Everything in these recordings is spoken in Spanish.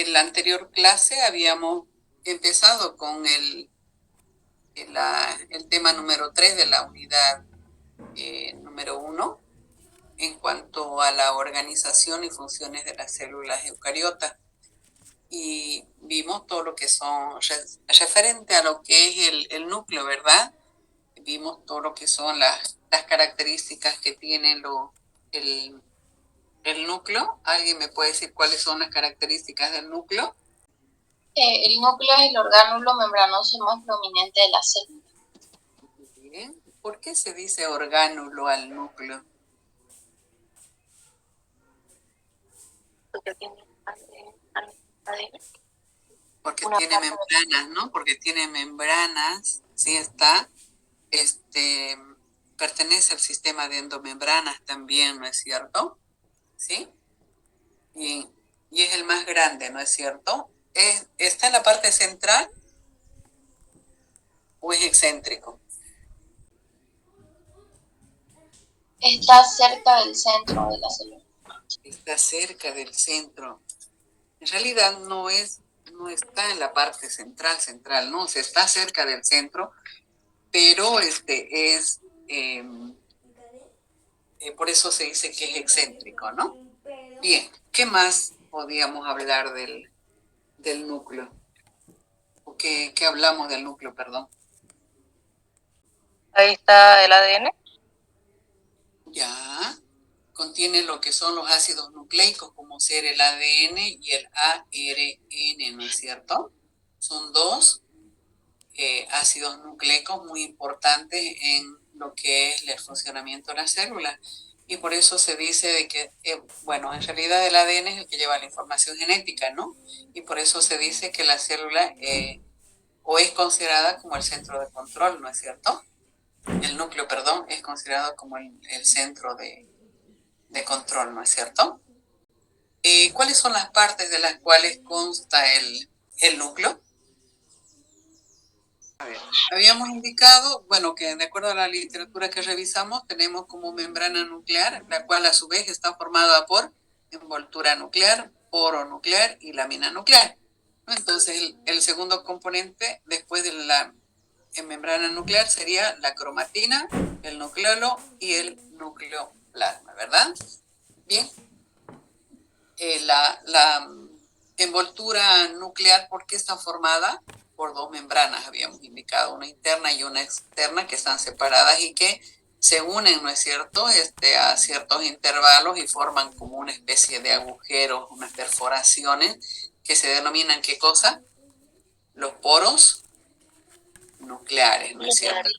en la anterior clase habíamos empezado con el tema número 3 de la unidad número 1 en cuanto a la organización y funciones de las células eucariotas. Y vimos todo lo que son, referente a lo que es el núcleo, ¿verdad? Vimos todo lo que son las características que tiene el núcleo. ¿Alguien me puede decir cuáles son las características del núcleo? El núcleo es el orgánulo membranoso más prominente de la célula. Bien. ¿Por qué se dice orgánulo al núcleo? Porque tiene ADN. Porque tiene membranas, ¿no? Porque tiene membranas, sí está, pertenece al sistema de endomembranas también, ¿no es cierto? ¿Sí? Y es el más grande, ¿no es cierto? ¿Está en la parte central o es excéntrico? Está cerca del centro de la célula. Está cerca del centro. En realidad no está en la parte central, no, o sea, está cerca del centro, pero por eso se dice que es excéntrico, ¿no? Bien, ¿qué más podríamos hablar del núcleo? ¿O qué hablamos del núcleo, perdón? Ahí está el ADN. Ya, contiene lo que son los ácidos nucleicos, como ser el ADN y el ARN, ¿no es cierto? Son dos ácidos nucleicos muy importantes en lo que es el funcionamiento de la célula. Y por eso se dice de que, bueno, en realidad el ADN es el que lleva la información genética, ¿no? Y por eso se dice que la célula o es considerada como el centro de control, ¿no es cierto? El núcleo, perdón, es considerado como el centro de control, ¿no es cierto? ¿Cuáles son las partes de las cuales consta el núcleo? A ver, habíamos indicado, bueno, que de acuerdo a la literatura que revisamos, tenemos como membrana nuclear, la cual a su vez está formada por envoltura nuclear, poro nuclear y lámina nuclear. Entonces, el segundo componente después de la membrana nuclear sería la cromatina, el nucleolo y el nucleoplasma, ¿verdad? Bien. La envoltura nuclear, ¿por qué está formada? Por dos membranas, habíamos indicado, una interna y una externa, que están separadas y que se unen, ¿no es cierto?, a ciertos intervalos y forman como una especie de agujeros, unas perforaciones, que se denominan, ¿qué cosa? Los poros nucleares, ¿no es cierto?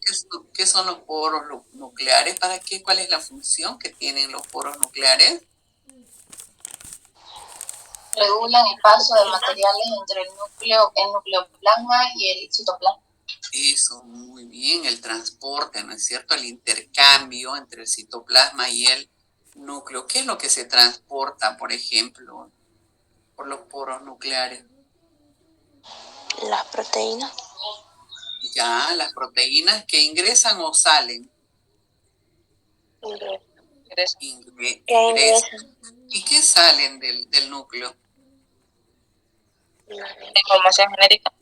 ¿Qué son los poros nucleares? ¿Para qué? ¿Cuál es la función que tienen los poros nucleares? Regulan el paso de materiales entre el nucleoplasma y el citoplasma. Eso, muy bien, el transporte, ¿no es cierto? El intercambio entre el citoplasma y el núcleo. ¿Qué es lo que se transporta, por ejemplo, por los poros nucleares? Las proteínas. Ya, las proteínas que ingresan o salen. Ingresan. ¿Y qué salen del núcleo? La información genética.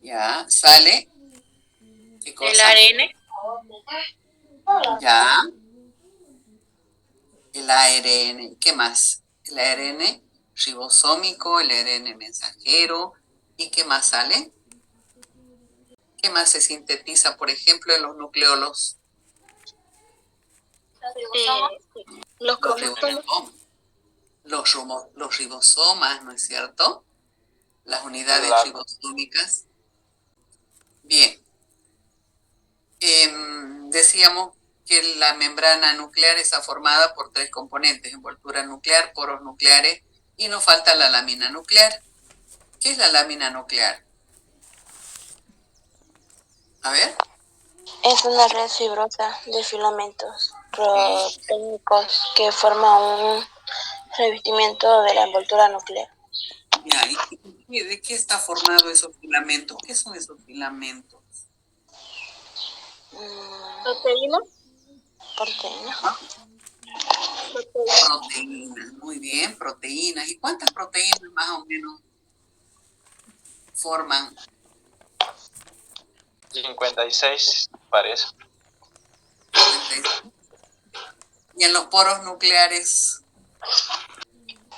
Ya, sale. ¿Qué cosa? El ARN. Ya. El ARN. ¿Qué más? El ARN ribosómico, el ARN mensajero. ¿Y qué más sale? ¿Qué más se sintetiza, por ejemplo, en los nucleolos? Los cromosomas. Los ribosomas, ¿no es cierto? Las unidades ribosómicas. Bien. Decíamos que la membrana nuclear está formada por tres componentes: envoltura nuclear, poros nucleares, y nos falta la lámina nuclear. ¿Qué es la lámina nuclear? A ver. Es una red fibrosa de filamentos proteicos que forma un revestimiento de la envoltura nuclear. Ya, ¿y de qué está formado esos filamentos? ¿Qué son esos filamentos? Proteína. Proteína. Proteínas, muy bien, proteínas. ¿Y cuántas proteínas más o menos forman? 56, parece. 56. Y en los poros nucleares,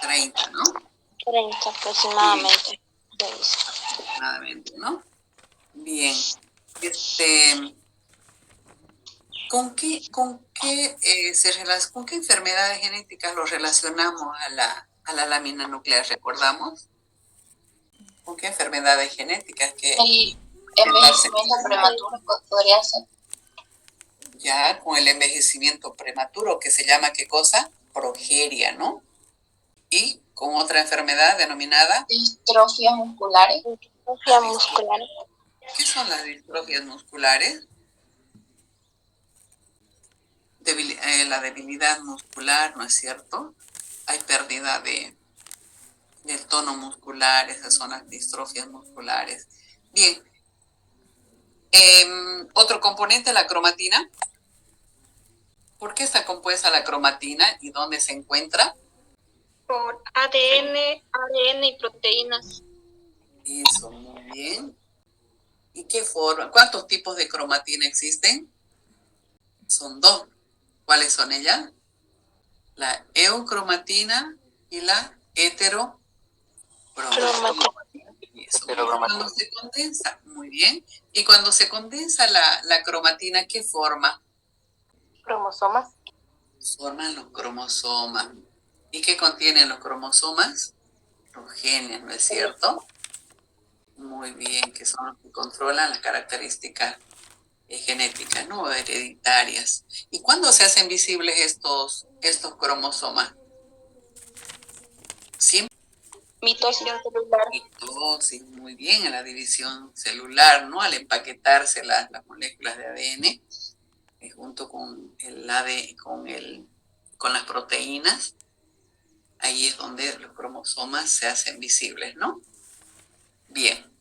30, ¿no? 30 aproximadamente. Aproximadamente, ¿no? Bien. ¿Con qué enfermedades genéticas lo relacionamos a la lámina nuclear? ¿Recordamos? ¿Con qué enfermedades genéticas el envejecimiento prematuro podría ser? Ya, con el envejecimiento prematuro, que se llama ¿qué cosa? Progeria, ¿no? Y con otra enfermedad denominada Distrofias musculares. Distrofia muscular. ¿Qué son las distrofias musculares? La debilidad muscular, ¿no es cierto? Hay pérdida del tono muscular, esas son las distrofias musculares. Bien. Otro componente, la cromatina. ¿Por qué está compuesta la cromatina y dónde se encuentra? Por ADN, ADN y proteínas. Eso, muy bien. ¿Y qué forma? ¿Cuántos tipos de cromatina existen? Son dos. ¿Cuáles son ellas? La eucromatina y la heterocromatina. Eso. Cuando se condensa, muy bien. Y cuando se condensa la cromatina, ¿qué forma? Cromosomas. Forman los cromosomas. ¿Y qué contienen los cromosomas? Los genes, ¿no es cierto? Muy bien, que son los que controlan las características genéticas, ¿no? Hereditarias. ¿Y cuándo se hacen visibles estos cromosomas? Siempre. Mitosis celular. Mitosis, muy bien, en la división celular, ¿no? Al empaquetarse las moléculas de ADN junto con con las proteínas, ahí es donde los cromosomas se hacen visibles, ¿no? Bien,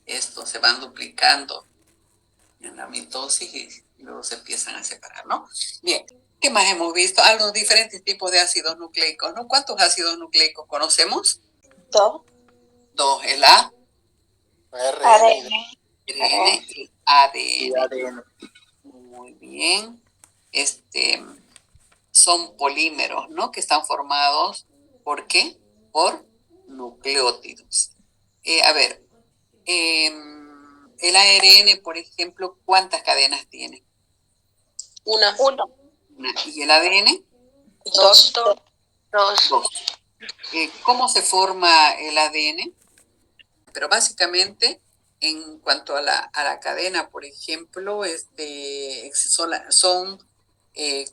estos se van duplicando en la mitosis y luego se empiezan a separar, ¿no? Bien, ¿qué más hemos visto? Los diferentes tipos de ácidos nucleicos, ¿no? ¿Cuántos ácidos nucleicos conocemos? Dos. Dos, el A, ADN. ARN y ADN. Muy bien. Son polímeros, ¿no? Que están formados, ¿por qué? Por nucleótidos. A ver, el ARN, por ejemplo, ¿cuántas cadenas tiene? Una. ¿Y el ADN? Dos. Dos. ¿Cómo se forma el ADN? Pero básicamente, en cuanto a la cadena, por ejemplo, son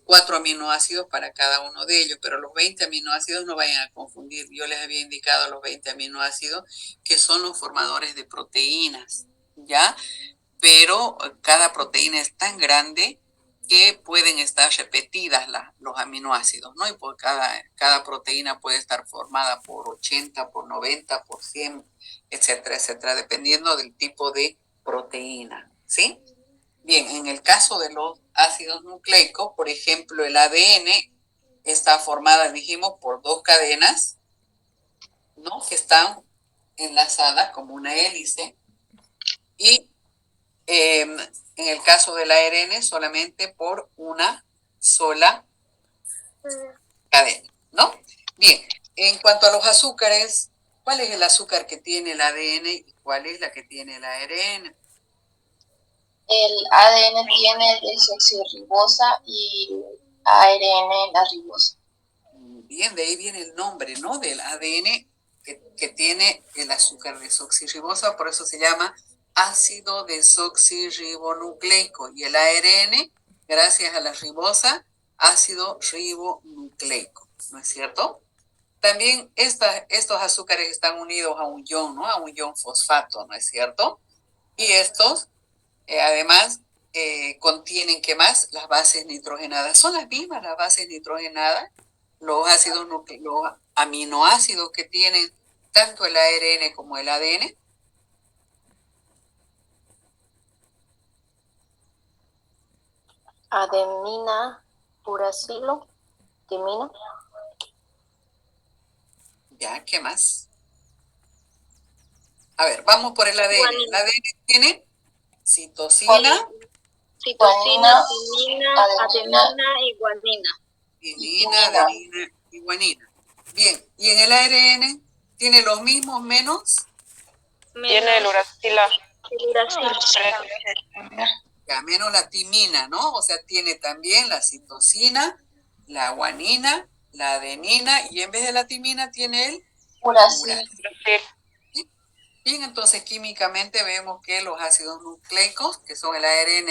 4 aminoácidos para cada uno de ellos, pero los 20 aminoácidos no vayan a confundir. Yo les había indicado los 20 aminoácidos que son los formadores de proteínas, ¿ya? Pero cada proteína es tan grande que pueden estar repetidas los aminoácidos, ¿no? Y por cada proteína puede estar formada por 80, por 90, por 100, etcétera, etcétera, dependiendo del tipo de proteína, ¿sí? Bien, en el caso de los ácidos nucleicos, por ejemplo, el ADN está formada, dijimos, por dos cadenas, ¿no? Que están enlazadas como una hélice y en el caso del ARN solamente por una sola cadena, ¿no? Bien, en cuanto a los azúcares, ¿cuál es el azúcar que tiene el ADN y cuál es la que tiene el ARN? El ADN tiene desoxirribosa y ARN la ribosa. Bien, de ahí viene el nombre, ¿no? Del ADN que tiene el azúcar desoxirribosa, por eso se llama ácido desoxirribonucleico. Y el ARN, gracias a la ribosa, ácido ribonucleico, ¿no es cierto? También estos azúcares están unidos a un ion, ¿no? A un ion fosfato, ¿no es cierto? Y estos, además, contienen, ¿qué más? Las bases nitrogenadas. Son las mismas las bases nitrogenadas, los aminoácidos que tienen tanto el ARN como el ADN. Adenina, uracilo. timina, Ya, ¿qué más? A ver, vamos por el ADN. El ADN tiene citosina, Citosina, timina, adenina y guanina. timina, adenina y guanina. Bien, y en el ARN tiene los mismos menos, tiene el uracila. ya menos la timina, ¿no? O sea, tiene también la citosina, la guanina, la adenina y en vez de la timina tiene el uracil. uracil. Bien, entonces químicamente vemos que los ácidos nucleicos, que son el ARN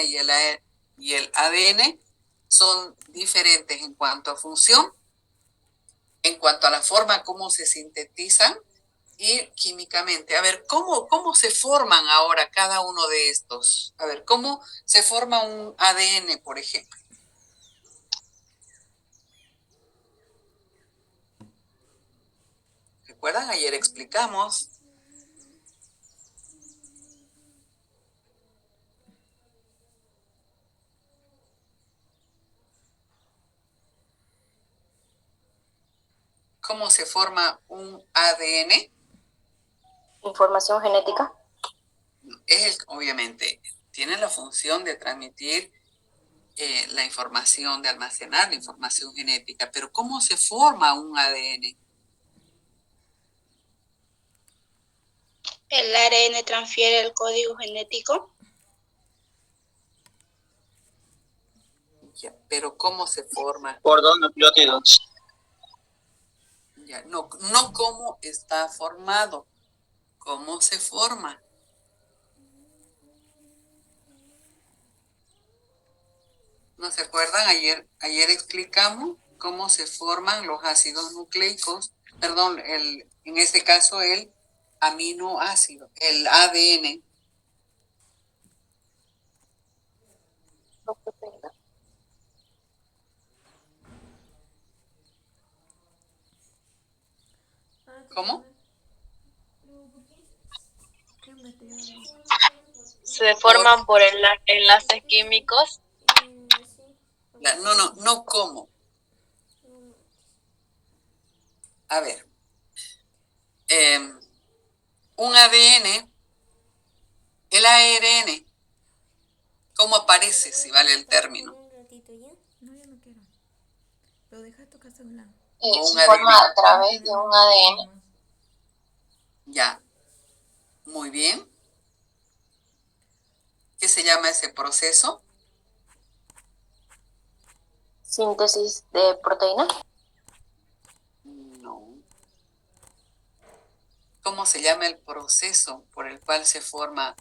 y el ADN, son diferentes en cuanto a función, en cuanto a la forma como se sintetizan y químicamente. A ver, ¿cómo se forman ahora cada uno de estos? A ver, ¿cómo se forma un ADN, por ejemplo? ¿Recuerdan? Ayer explicamos. ¿Cómo se forma un ADN? Información genética. Obviamente, tiene la función de transmitir la información, de almacenar la información genética, pero ¿cómo se forma un ADN? El ARN transfiere el código genético. Ya, pero ¿cómo se forma? Por dos nucleótidos. Ya, no cómo está formado, cómo se forma. ¿No se acuerdan? Ayer explicamos cómo se forman los ácidos nucleicos, perdón, en este caso el aminoácido, el ADN. ¿Cómo? Se forman por enlaces químicos. No cómo. A ver, un ADN, el ARN, ¿cómo aparece, si vale el término? Se forma a través de un ADN. Ya, muy bien. ¿Qué se llama ese proceso? Síntesis de proteína. No. ¿Cómo se llama el proceso por el cual se forman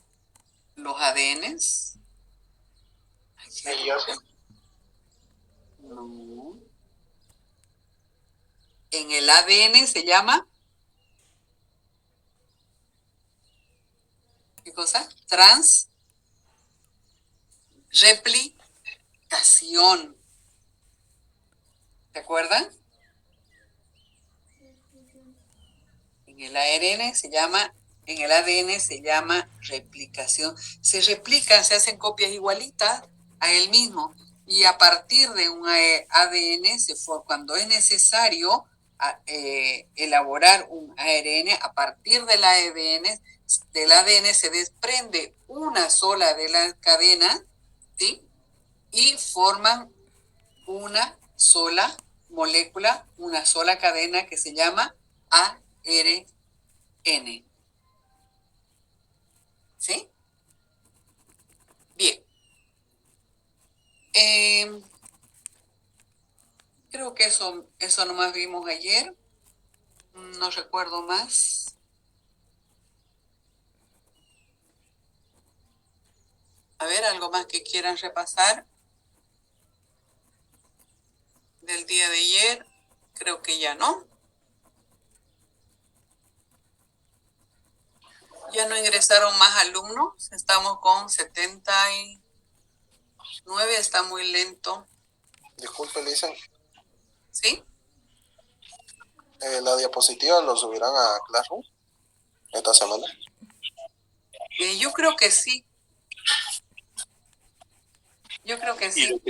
los ADNs? No. En el ADN se llama, ¿qué cosa? Transreplicación. ¿Se acuerdan? En el ARN en el ADN se llama replicación. Se replican, se hacen copias igualitas a él mismo. Y a partir de un ADN, cuando es necesario elaborar un ARN, a partir del ADN se desprende una sola de las cadenas, ¿sí? Y forman una sola molécula, una sola cadena que se llama ARN. ¿Sí? Bien. Creo que eso nomás vimos ayer. No recuerdo más. A ver, algo más que quieran repasar del día de ayer. Creo que ya no. Ya no ingresaron más alumnos. Estamos con 79. Está muy lento. Disculpe, Lisa, ¿Sí? la diapositiva lo subirán a Classroom esta semana. Yo creo que sí. Yo creo que sí.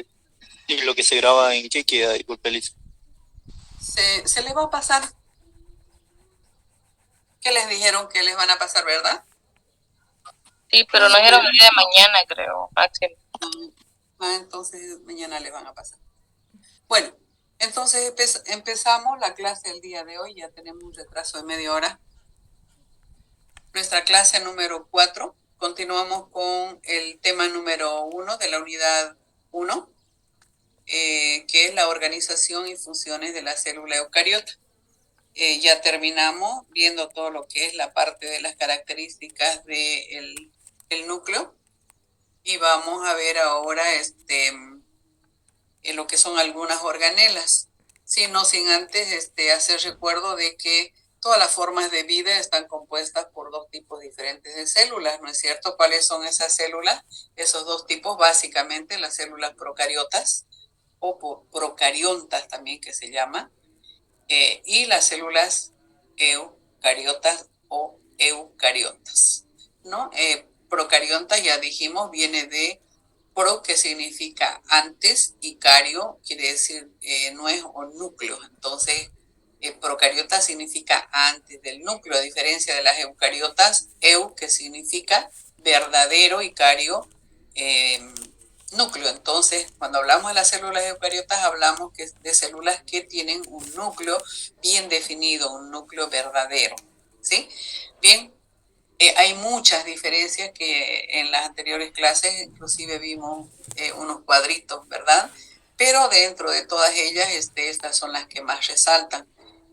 Y lo que se graba en qué queda, disculpe, Lisa. Se les va a pasar. ¿Qué les dijeron que les van a pasar, verdad? Sí, pero no dijeron el día de mañana, creo, Axel. Entonces mañana les van a pasar. Bueno, entonces empezamos la clase el día de hoy. Ya tenemos un retraso de media hora. Nuestra clase número 4. Continuamos con el tema número 1 de la unidad 1, que es la organización y funciones de la célula eucariota. Ya terminamos viendo todo lo que es la parte de las características del núcleo y vamos a ver ahora lo que son algunas organelas, ¿sí? No sin antes hacer recuerdo de que todas las formas de vida están compuestas por dos tipos diferentes de células, ¿no es cierto? ¿Cuáles son esas células? Esos dos tipos, básicamente, las células procariotas o procariontas también que se llama, y las células eucariotas o eucariotas, ¿no? Procariontas, ya dijimos, viene de pro, que significa antes, y cario quiere decir nuez o núcleo. Entonces, procariota significa antes del núcleo, a diferencia de las eucariotas, que significa verdadero, y cario, núcleo. Entonces, cuando hablamos de las células eucariotas, hablamos de células que tienen un núcleo bien definido, un núcleo verdadero, ¿sí? Bien, hay muchas diferencias que en las anteriores clases inclusive vimos unos cuadritos, ¿verdad? Pero dentro de todas ellas, estas son las que más resaltan.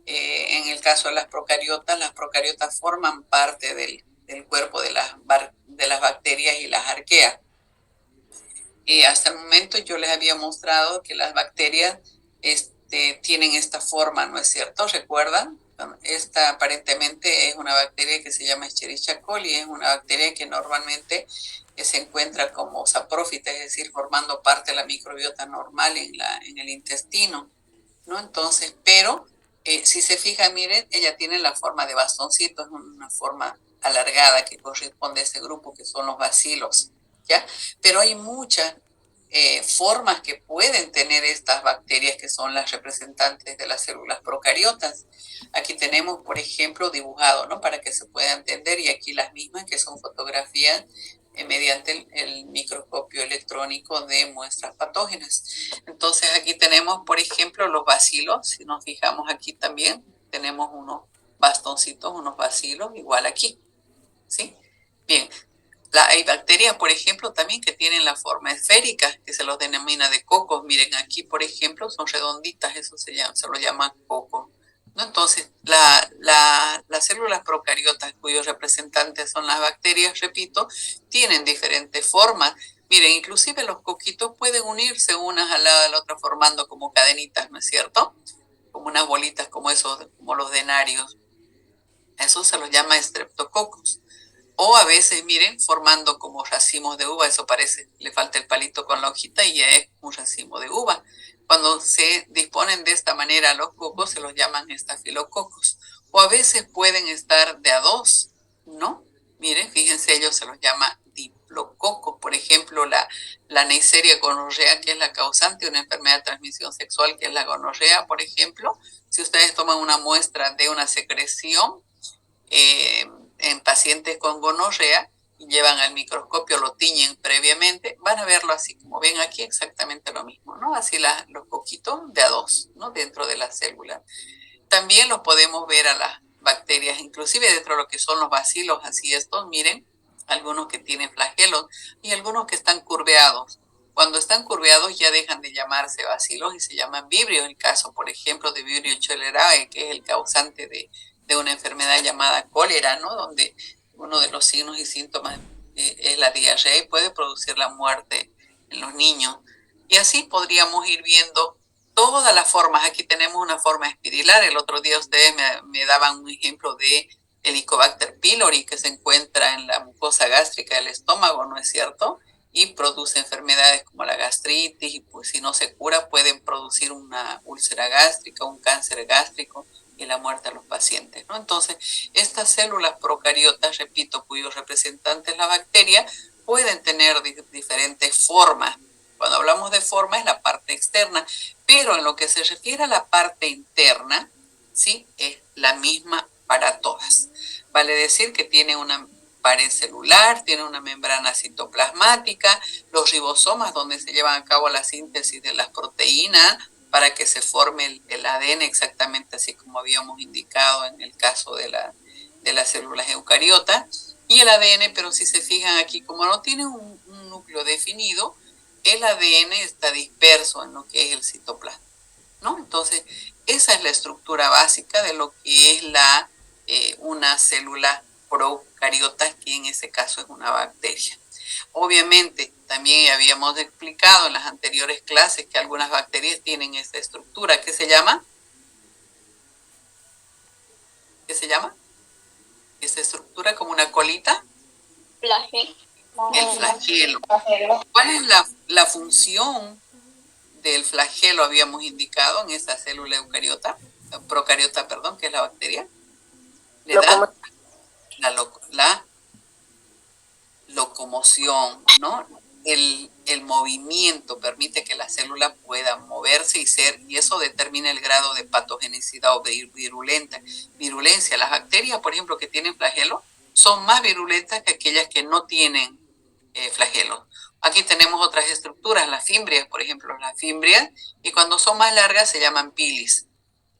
En el caso de las procariotas forman parte del cuerpo de las bacterias y las arqueas. Hasta el momento yo les había mostrado que las bacterias tienen esta forma, ¿no es cierto? ¿Recuerdan? Esta aparentemente es una bacteria que se llama Escherichia coli, es una bacteria que normalmente se encuentra como saprófita, es decir, formando parte de la microbiota normal en el intestino, ¿no? Entonces, pero si se fijan, miren, ella tiene la forma de bastoncito, es una forma alargada que corresponde a ese grupo que son los bacilos, ¿ya? Pero hay muchas formas que pueden tener estas bacterias que son las representantes de las células procariotas. Aquí tenemos, por ejemplo, dibujado, ¿no? Para que se pueda entender, y aquí las mismas que son fotografías mediante el microscopio electrónico de muestras patógenas. Entonces aquí tenemos, por ejemplo, los bacilos. Si nos fijamos aquí también, tenemos unos bastoncitos, unos bacilos, igual aquí, ¿sí? Bien, hay bacterias, por ejemplo, también que tienen la forma esférica, que se los denomina de cocos. Miren, aquí, por ejemplo, son redonditas, eso se lo llaman cocos, ¿no? Entonces, las células procariotas, cuyos representantes son las bacterias, repito, tienen diferentes formas. Miren, inclusive los coquitos pueden unirse unas al lado de la otra formando como cadenitas, ¿no es cierto? Como unas bolitas como como los denarios. Eso se los llama streptococos. O a veces, miren, formando como racimos de uva, eso parece, le falta el palito con la hojita y ya es un racimo de uva. Cuando se disponen de esta manera los cocos, se los llaman estafilococos. O a veces pueden estar de a dos, ¿no? Miren, fíjense, ellos se los llama diplococos. Por ejemplo, la Neisseria gonorrea, que es la causante de una enfermedad de transmisión sexual, que es la gonorrea, por ejemplo. Si ustedes toman una muestra de una secreción, en pacientes con gonorrea y llevan al microscopio, lo tiñen previamente, van a verlo así, como ven aquí, exactamente lo mismo, ¿no? Así los coquitos de a dos, ¿no? Dentro de la célula. También los podemos ver a las bacterias, inclusive dentro de lo que son los bacilos, así estos, miren, algunos que tienen flagelos y algunos que están curveados. Cuando están curveados ya dejan de llamarse bacilos y se llaman vibrios. El caso, por ejemplo, de Vibrio cholerae, que es el causante de una enfermedad llamada cólera, ¿no? Donde uno de los signos y síntomas es la diarrea y puede producir la muerte en los niños. Y así podríamos ir viendo todas las formas. Aquí tenemos una forma espidilar. El otro día ustedes me daban un ejemplo de Helicobacter pylori, que se encuentra en la mucosa gástrica del estómago, ¿no es cierto? Y produce enfermedades como la gastritis, y pues si no se cura pueden producir una úlcera gástrica, un cáncer gástrico y la muerte a los pacientes, ¿no? Entonces, estas células procariotas, repito, cuyos representantes es la bacteria, pueden tener diferentes formas. Cuando hablamos de forma es la parte externa, Pero en lo que se refiere a la parte interna, ¿sí? Es la misma para todas. Vale decir que tiene una pared celular, tiene una membrana citoplasmática, los ribosomas donde se llevan a cabo la síntesis de las proteínas para que se forme el ADN exactamente así como habíamos indicado en el caso de las células eucariotas, y el ADN, pero si se fijan aquí, como no tiene un núcleo definido, el ADN está disperso en lo que es el citoplasma, ¿no? Entonces, esa es la estructura básica de lo que es una célula procariota, que en ese caso es una bacteria. Obviamente, también habíamos explicado en las anteriores clases que algunas bacterias tienen esta estructura. ¿Qué se llama? ¿Qué se llama? Esta estructura como una colita. Flagelo. El flagelo. ¿Cuál es la función del flagelo? Habíamos indicado en esta célula eucariota, procariota, perdón, que es la bacteria. Le da la locomoción, ¿no? El movimiento permite que la célula pueda moverse y eso determina el grado de patogenicidad o de virulencia. Las bacterias, por ejemplo, que tienen flagelo, son más virulentas que aquellas que no tienen flagelo. Aquí tenemos otras estructuras, las fimbrias, por ejemplo, las fimbrias, y cuando son más largas se llaman pilis,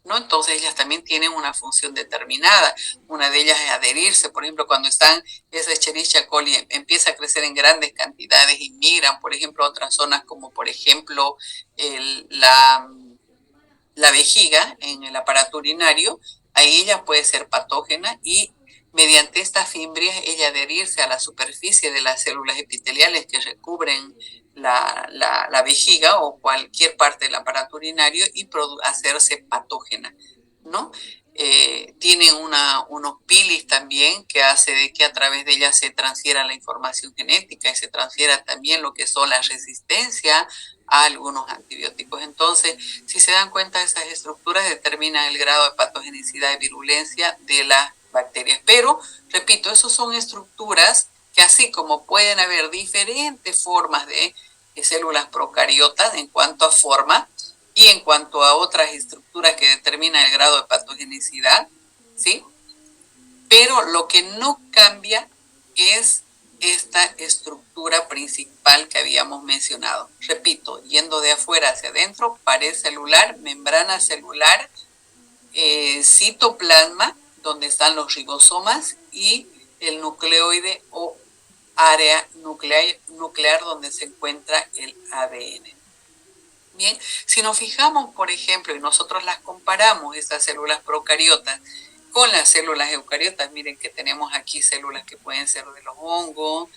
¿no? Entonces ellas también tienen una función determinada. Una de ellas es adherirse. Por ejemplo, cuando esa Escherichia coli empieza a crecer en grandes cantidades y migran, por ejemplo, a otras zonas como, por ejemplo, la vejiga, en el aparato urinario, ahí ella puede ser patógena y mediante estas fimbrias ella adherirse a la superficie de las células epiteliales que recubren la vejiga o cualquier parte del aparato urinario y hacerse patógena, ¿no? Tienen unos pilis también que hace de que a través de ellas se transfiera la información genética y se transfiera también lo que son la resistencia a algunos antibióticos. Entonces, si se dan cuenta, esas estructuras determinan el grado de patogenicidad y virulencia de las bacterias. Pero, repito, esas son estructuras que así como pueden haber diferentes formas de células procariotas en cuanto a forma y en cuanto a otras estructuras que determinan el grado de patogenicidad, ¿sí? Pero lo que no cambia es esta estructura principal que habíamos mencionado. Repito, yendo de afuera hacia adentro, pared celular, membrana celular, citoplasma, donde están los ribosomas, y el nucleoide o área nuclear donde se encuentra el ADN. Bien, si nos fijamos, por ejemplo, y nosotros las comparamos, estas células procariotas, con las células eucariotas, miren que tenemos aquí células que pueden ser de los hongos,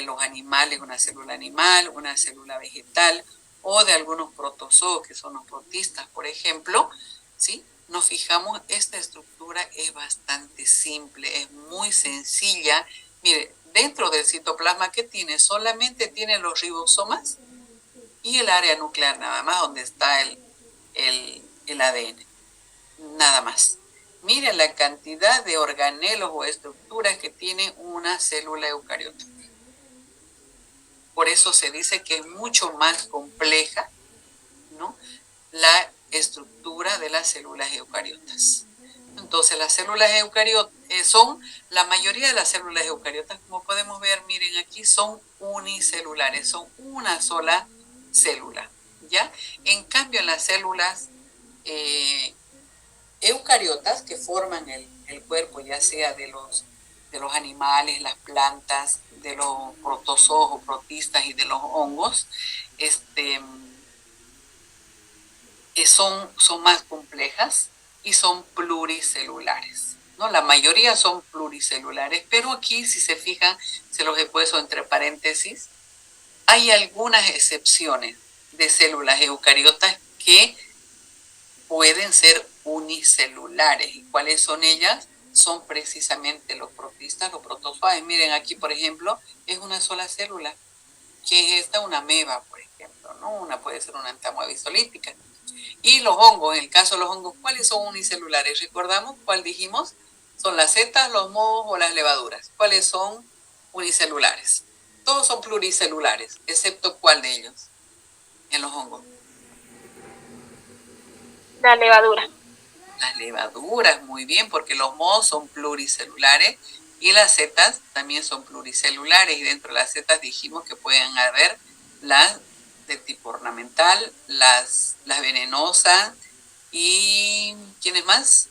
los animales, una célula animal, una célula vegetal, o de algunos protozoos, que son los protistas, por ejemplo, ¿sí? Nos fijamos, esta estructura es bastante simple, es muy sencilla. Mire, dentro del citoplasma, ¿qué tiene? Solamente tiene los ribosomas y el área nuclear, nada más, donde está el ADN, nada más. Miren la cantidad de organelos o estructuras que tiene una célula eucariota. Por eso se dice que es mucho más compleja, ¿no?, la estructura de las células eucariotas. Entonces, las células eucariotas la mayoría de las células eucariotas, como podemos ver, miren aquí, son unicelulares, son una sola célula, ¿ya? En cambio, en las células eucariotas que forman el cuerpo, ya sea de los animales, las plantas, de los protozoos o protistas y de los hongos, son más complejas y son pluricelulares, ¿no? La mayoría son pluricelulares, pero aquí, si se fijan, se los he puesto entre paréntesis, hay algunas excepciones de células eucariotas que pueden ser unicelulares. ¿Y cuáles son ellas? Son precisamente los protistas, los protozoas. Miren aquí, por ejemplo, es una sola célula. ¿Qué es esta? Una ameba, por ejemplo, ¿no? Puede ser una entamoeba-isolítica. Y los hongos, en el caso de los hongos, ¿cuáles son unicelulares? ¿Recordamos cuál dijimos? Son las setas, los mohos o las levaduras. ¿Cuáles son unicelulares? Todos son pluricelulares, excepto ¿cuál de ellos? En los hongos. La levadura. Las levaduras, muy bien, porque los mohos son pluricelulares y las setas también son pluricelulares, y dentro de las setas dijimos que pueden haber las de tipo ornamental, las venenosas y ¿quiénes más?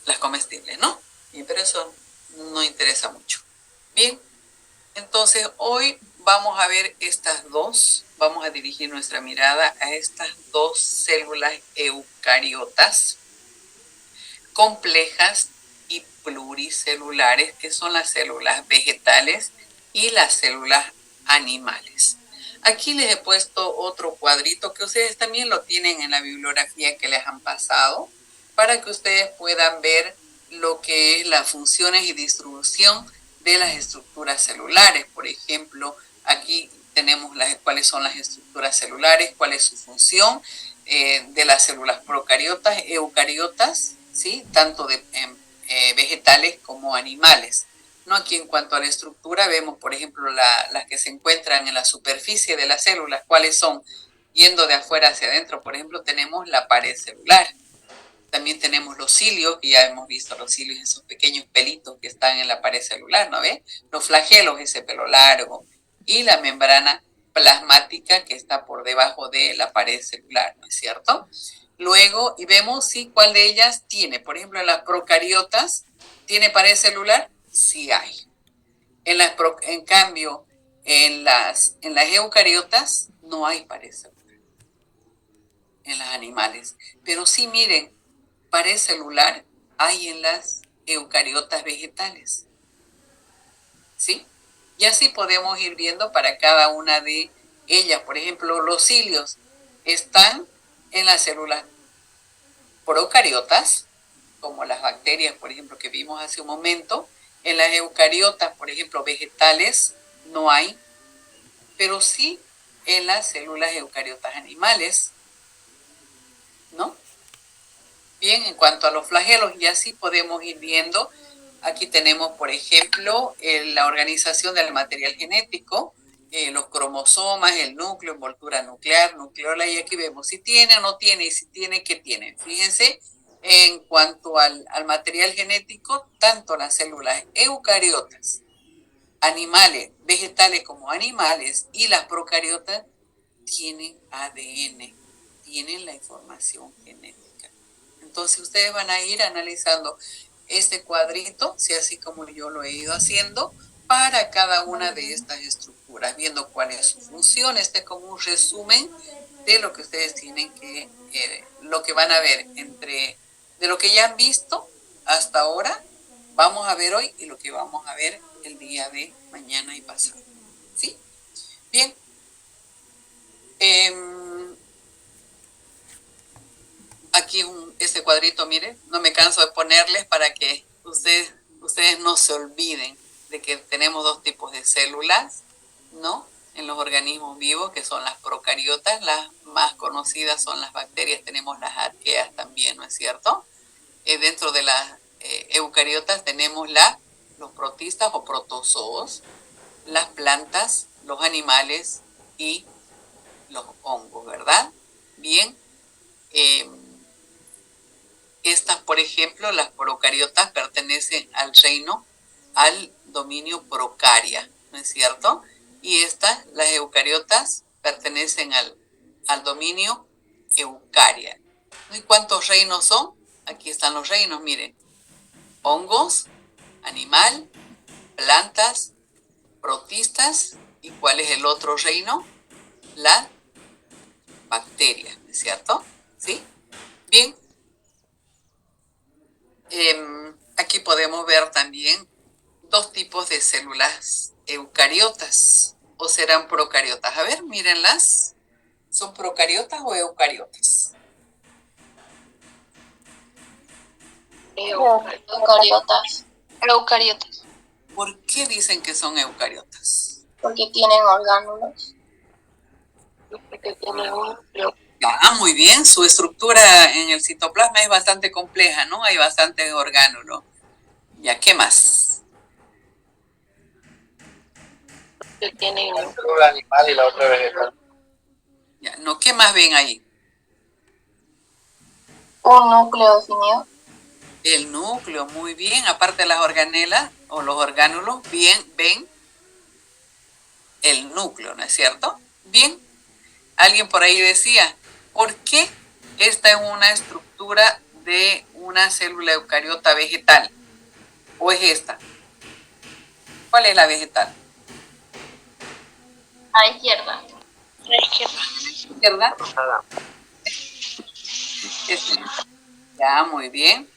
Las comestibles, ¿no? Pero eso no interesa mucho. Bien, entonces hoy vamos a ver estas dos, vamos a dirigir nuestra mirada a estas dos células eucariotas complejas y pluricelulares, que son las células vegetales y las células animales. Aquí les he puesto otro cuadrito que ustedes también lo tienen en la bibliografía que les han pasado, para que ustedes puedan ver lo que es las funciones y distribución de las estructuras celulares. Por ejemplo, aquí tenemos cuáles son las estructuras celulares, cuál es su función de las células procariotas, eucariotas, ¿sí? Tanto de vegetales como animales. ¿No? Aquí en cuanto a la estructura vemos, por ejemplo, las que se encuentran en la superficie de las células. ¿Cuáles son? Yendo de afuera hacia adentro, por ejemplo, tenemos la pared celular. También tenemos los cilios, que ya hemos visto los cilios, esos pequeños pelitos que están en la pared celular, ¿no ve? Los flagelos, ese pelo largo, y la membrana plasmática que está por debajo de la pared celular, ¿no es cierto? Luego, y vemos sí, cuál de ellas tiene. Por ejemplo, en las procariotas, ¿tiene pared celular? Sí hay. En cambio, en las eucariotas no hay pared celular. En las animales. Pero sí, miren, pared celular hay en las eucariotas vegetales. ¿Sí? Y así podemos ir viendo para cada una de ellas. Por ejemplo, los cilios están en las células procariotas, como las bacterias, por ejemplo, que vimos hace un momento. En las eucariotas, por ejemplo, vegetales, no hay, pero sí en las células eucariotas animales, ¿no? Bien, en cuanto a los flagelos, y así podemos ir viendo, aquí tenemos, por ejemplo, la organización del material genético, los cromosomas, el núcleo, envoltura nuclear, nucleola, y aquí vemos si tiene o no tiene, y si tiene, ¿qué tiene? Fíjense, en cuanto al material genético, tanto las células eucariotas, animales, vegetales como animales, y las procariotas tienen ADN, tienen la información genética. Entonces ustedes van a ir analizando este cuadrito, si así como yo lo he ido haciendo, para cada una de estas estructuras, viendo cuál es su función. Este es como un resumen de lo que ustedes tienen que, lo que van a ver de lo que ya han visto hasta ahora, vamos a ver hoy, y lo que vamos a ver el día de mañana y pasado. ¿Sí? Bien. Aquí este cuadrito, miren, no me canso de ponerles para que ustedes no se olviden de que tenemos dos tipos de células, ¿no? En los organismos vivos, que son las procariotas, las más conocidas son las bacterias, tenemos las arqueas también, ¿no es cierto? Dentro de las eucariotas tenemos los protistas o protozoos, las plantas, los animales y los hongos, ¿verdad? Bien. Estas, por ejemplo, las procariotas pertenecen al dominio procaria, ¿no es cierto? Y estas, las eucariotas, pertenecen al dominio eucaria. ¿Y cuántos reinos son? Aquí están los reinos, miren. Hongos, animal, plantas, protistas, ¿y cuál es el otro reino? La bacteria, ¿no es cierto? ¿Sí? Bien. Aquí podemos ver también dos tipos de células eucariotas, o serán procariotas. A ver, mírenlas. ¿Son procariotas o eucariotas? Eucariotas, Eucariotas. ¿Por qué dicen que son eucariotas? porque tienen orgánulos. Porque tiene un núcleo. Muy bien. Su estructura en el citoplasma es bastante compleja, ¿no? Hay bastantes orgánulos. Ya, ¿qué más? Que tiene Una célula animal y la otra vegetal. Ya, no, ¿qué más ven ahí? Un núcleo definido. El núcleo, muy bien. Aparte de las organelas o los orgánulos, bien, ven el núcleo, ¿no es cierto? Bien. Alguien por ahí decía, ¿por qué esta es una estructura de una célula eucariota vegetal? ¿O es esta? ¿Cuál es la vegetal? A la izquierda. A la izquierda. ¿Izquierda? Rosada. Ya, muy bien.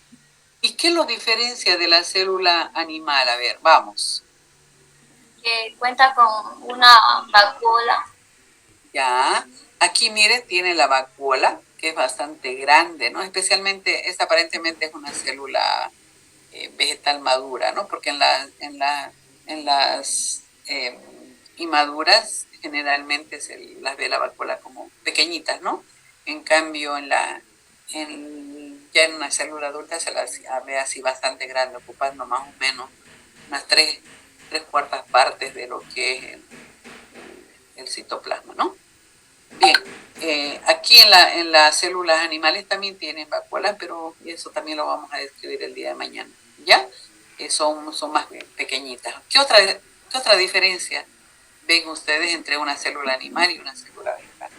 ¿Y qué lo diferencia de la célula animal? A ver, vamos. Que cuenta con una vacuola. Ya, aquí mire, tiene la vacuola, que es bastante grande, ¿no? Especialmente, esta aparentemente es una célula vegetal madura, ¿no? Porque en las inmaduras generalmente se las ve la vacuola como pequeñitas, ¿no? En cambio, ya en una célula adulta se las ve así bastante grande, ocupando más o menos unas tres cuartas partes de lo que es el citoplasma, ¿no? Bien, aquí en las células animales también tienen vacuolas, pero eso también lo vamos a describir el día de mañana, ¿ya? Son más pequeñitas. ¿Qué otra diferencia ven ustedes entre una célula animal y una célula vegetal?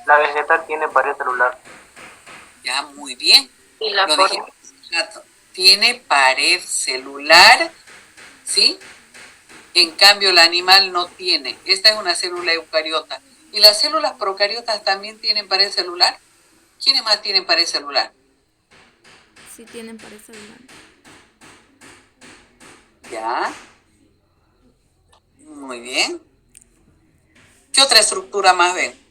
La vegetal tiene pared celular. Ya, muy bien. Y la Lo forma. dijimos hace rato. Tiene pared celular, ¿sí? En cambio, el animal no tiene. Esta es una célula eucariota. ¿Y las células procariotas también tienen pared celular? ¿Quiénes más tienen pared celular? Sí tienen pared celular. Ya. Muy bien. ¿Qué otra estructura más ven?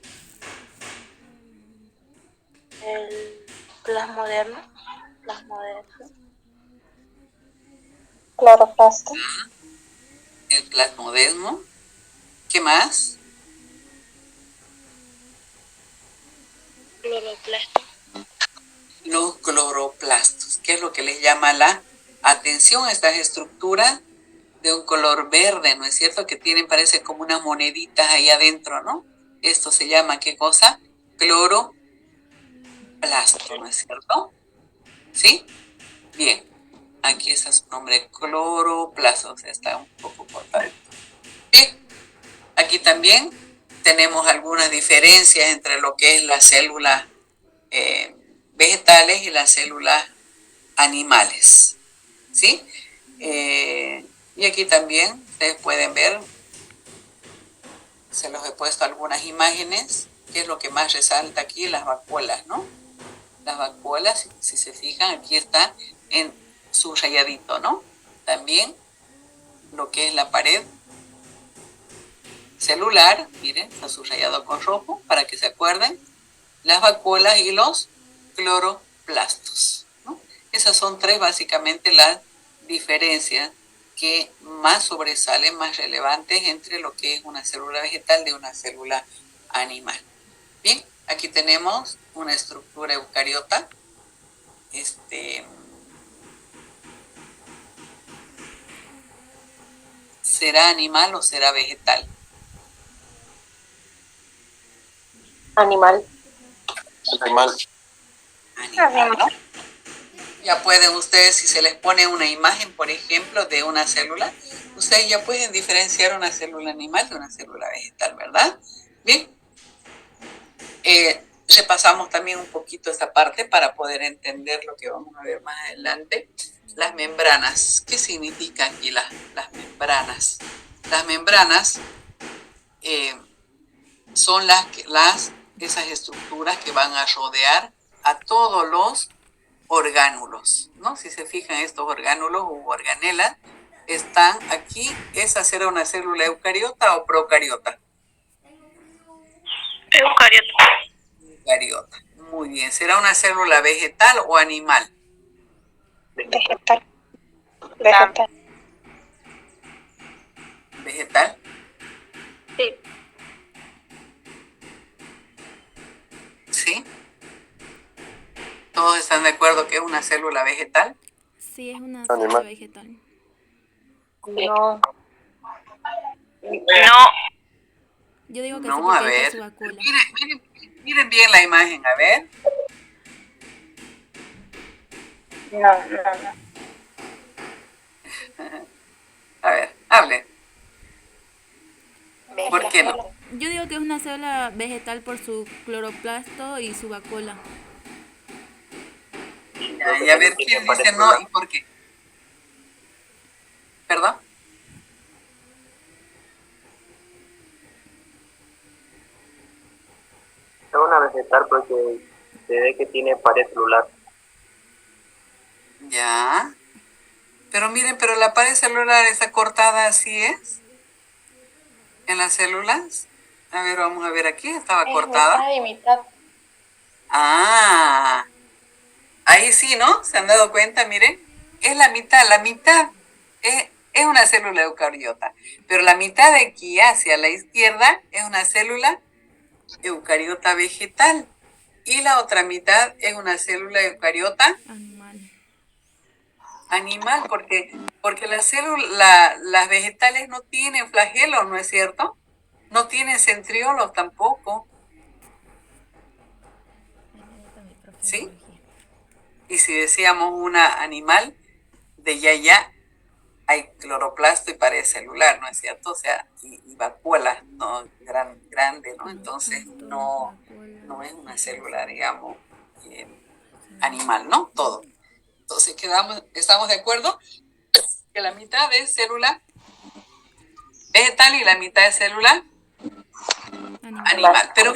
El plasmodermo. Cloroplasto. El plasmodesmo. ¿Qué más? Cloroplasto. Los cloroplastos. ¿Qué es lo que les llama la atención a estas estructuras de un color verde, ¿no es cierto? Que tienen, parece como unas moneditas ahí adentro, ¿no? Esto se llama, ¿qué cosa? Cloroplasto, ¿no es cierto? ¿Sí? Bien. Aquí está su nombre, cloroplasto. O sea, está un poco cortado. Bien. Aquí también tenemos algunas diferencias entre lo que es las células vegetales y las células animales, ¿sí? Y aquí también ustedes pueden ver, se los he puesto algunas imágenes, que es lo que más resalta aquí, las vacuolas, ¿no? Las vacuolas, si se fijan, aquí está en subrayadito, ¿no? También lo que es la pared celular, miren, está subrayado con rojo para que se acuerden, las vacuolas y los cloroplastos, ¿no? Esas son tres básicamente las diferencias que más sobresalen, más relevantes entre lo que es una célula vegetal de una célula animal. Bien, aquí tenemos una estructura eucariota. ¿Será animal o será vegetal? Animal. Animal. Animal, ¿no? Ya pueden ustedes, si se les pone una imagen, por ejemplo, de una célula, ustedes ya pueden diferenciar una célula animal de una célula vegetal, ¿verdad? Bien. Repasamos también un poquito esta parte para poder entender lo que vamos a ver más adelante. Las membranas. ¿Qué significan aquí las membranas? Las membranas son esas estructuras que van a rodear a todos los orgánulos, ¿no? Si se fijan, estos orgánulos u organelas están aquí. ¿Esa será una célula eucariota o procariota? Eucariota. Muy bien. ¿Será una célula vegetal o animal? Vegetal. ¿Vegetal? Sí. ¿Sí? ¿Todos están de acuerdo que es una célula vegetal? Sí, es una Animal. célula vegetal. No. Yo digo que No, sí porque a ahí está ver. su vacuola. Miren, Miren bien la imagen, a ver. No. A ver, hable. ¿Por qué no? Yo digo que es una célula vegetal por su cloroplasto y su vacuola. Y a ver, ¿quién dice no y por qué? ¿Perdón? Es una vegetal porque se ve que tiene pared celular. Ya. Pero miren, pero la pared celular está cortada, así es. En las células. A ver, vamos a ver aquí, estaba cortada. Mitad y mitad. Ah, ahí sí, ¿no? ¿Se han dado cuenta? Miren, es la mitad es una célula eucariota, pero la mitad de aquí hacia la izquierda es una célula eucariota vegetal y la otra mitad es una célula eucariota animal, porque las vegetales no tienen flagelos, ¿no es cierto? No tienen centriolos tampoco. ¿Sí? Y si decíamos una animal, de ya hay cloroplasto y pared celular, ¿no es cierto? O sea, y vacuolas, ¿no? Grande, ¿no? Entonces no es una célula, digamos, animal, ¿no? Todo. Entonces estamos de acuerdo que la mitad es célula vegetal y la mitad es célula animal. Pero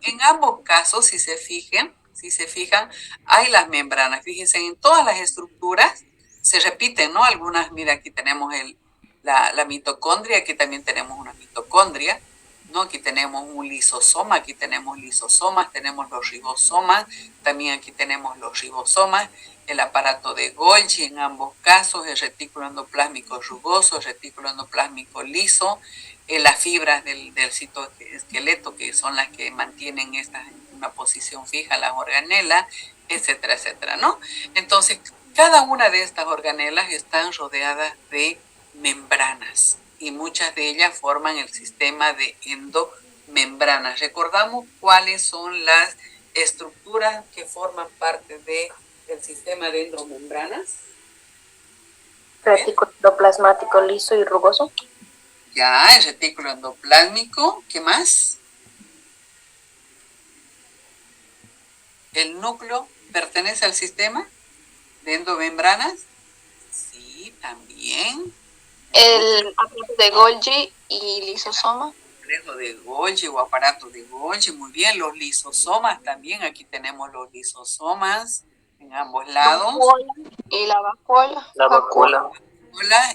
en ambos casos, si se fijan, hay las membranas. Fíjense, en todas las estructuras se repiten, ¿no? Algunas, mira, aquí tenemos la mitocondria, aquí también tenemos una mitocondria, ¿no? Aquí tenemos un lisosoma, aquí tenemos lisosomas, tenemos los ribosomas, también aquí tenemos los ribosomas, el aparato de Golgi en ambos casos, el retículo endoplásmico rugoso, el retículo endoplásmico liso, las fibras del citoesqueleto, que son las que mantienen una posición fija, las organelas, etcétera, etcétera, ¿no? Entonces, cada una de estas organelas están rodeadas de membranas y muchas de ellas forman el sistema de endomembranas. ¿Recordamos cuáles son las estructuras que forman parte del sistema de endomembranas? Retículo endoplasmático liso y rugoso. Ya, el retículo endoplásmico. ¿Qué más? ¿El núcleo pertenece al sistema de endomembranas? Sí, también. El aparato de Golgi y lisosoma. Complejo de Golgi o aparato de Golgi, muy bien. Los lisosomas también, aquí tenemos los lisosomas en ambos lados. Y la vacuola. La vacuola.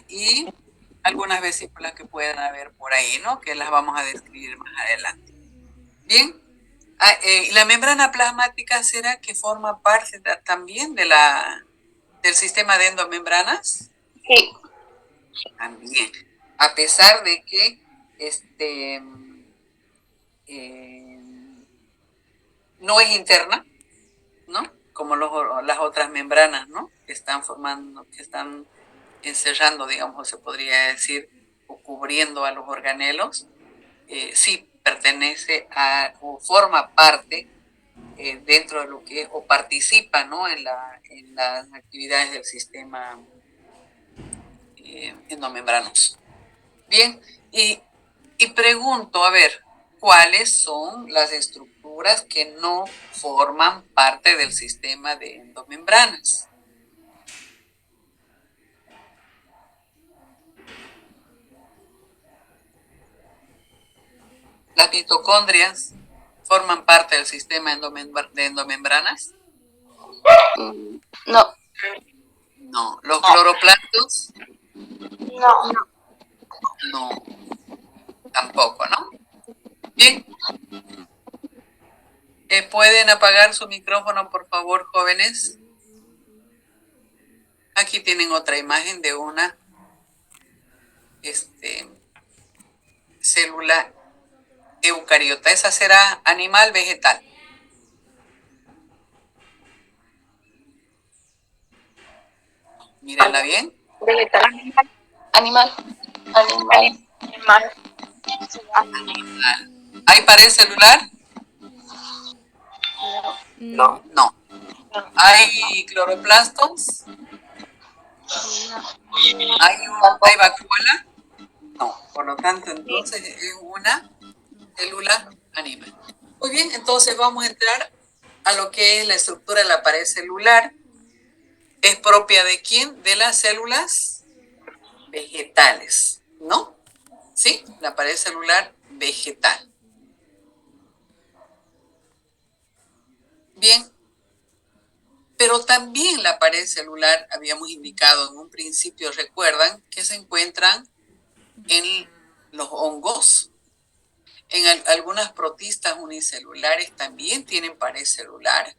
Y algunas vesículas que puedan haber por ahí, ¿no? Que las vamos a describir más adelante. Bien. La membrana plasmática, ¿será que forma parte también del sistema de endomembranas? Sí. También. A pesar de que no es interna, ¿no? Como las otras membranas, ¿no? Que están encerrando, digamos, se podría decir, o cubriendo a los organelos, sí pertenece o forma parte dentro de lo que es, o participa, ¿no? en las actividades del sistema endomembranoso. Bien, y pregunto, a ver, ¿cuáles son las estructuras que no forman parte del sistema de endomembranas? ¿Las mitocondrias forman parte del sistema de endomembranas? No. No. ¿Los cloroplastos? No. No. Tampoco, ¿no? Bien. ¿Pueden apagar su micrófono, por favor, jóvenes? Aquí tienen otra imagen de una célula eucariota. ¿Esa será animal, vegetal? Mírenla bien. Vegetal. Animal. Animal. ¿Hay pared celular? No. No. ¿Hay cloroplastos? ¿Hay vacuola? No. Por lo tanto, entonces es una célula animal. Muy bien, entonces vamos a entrar a lo que es la estructura de la pared celular. ¿Es propia de quién? De las células vegetales, ¿no? ¿Sí? La pared celular vegetal. Bien, pero también la pared celular, habíamos indicado en un principio, recuerdan, que se encuentran en los hongos. En algunas protistas unicelulares también tienen pared celular.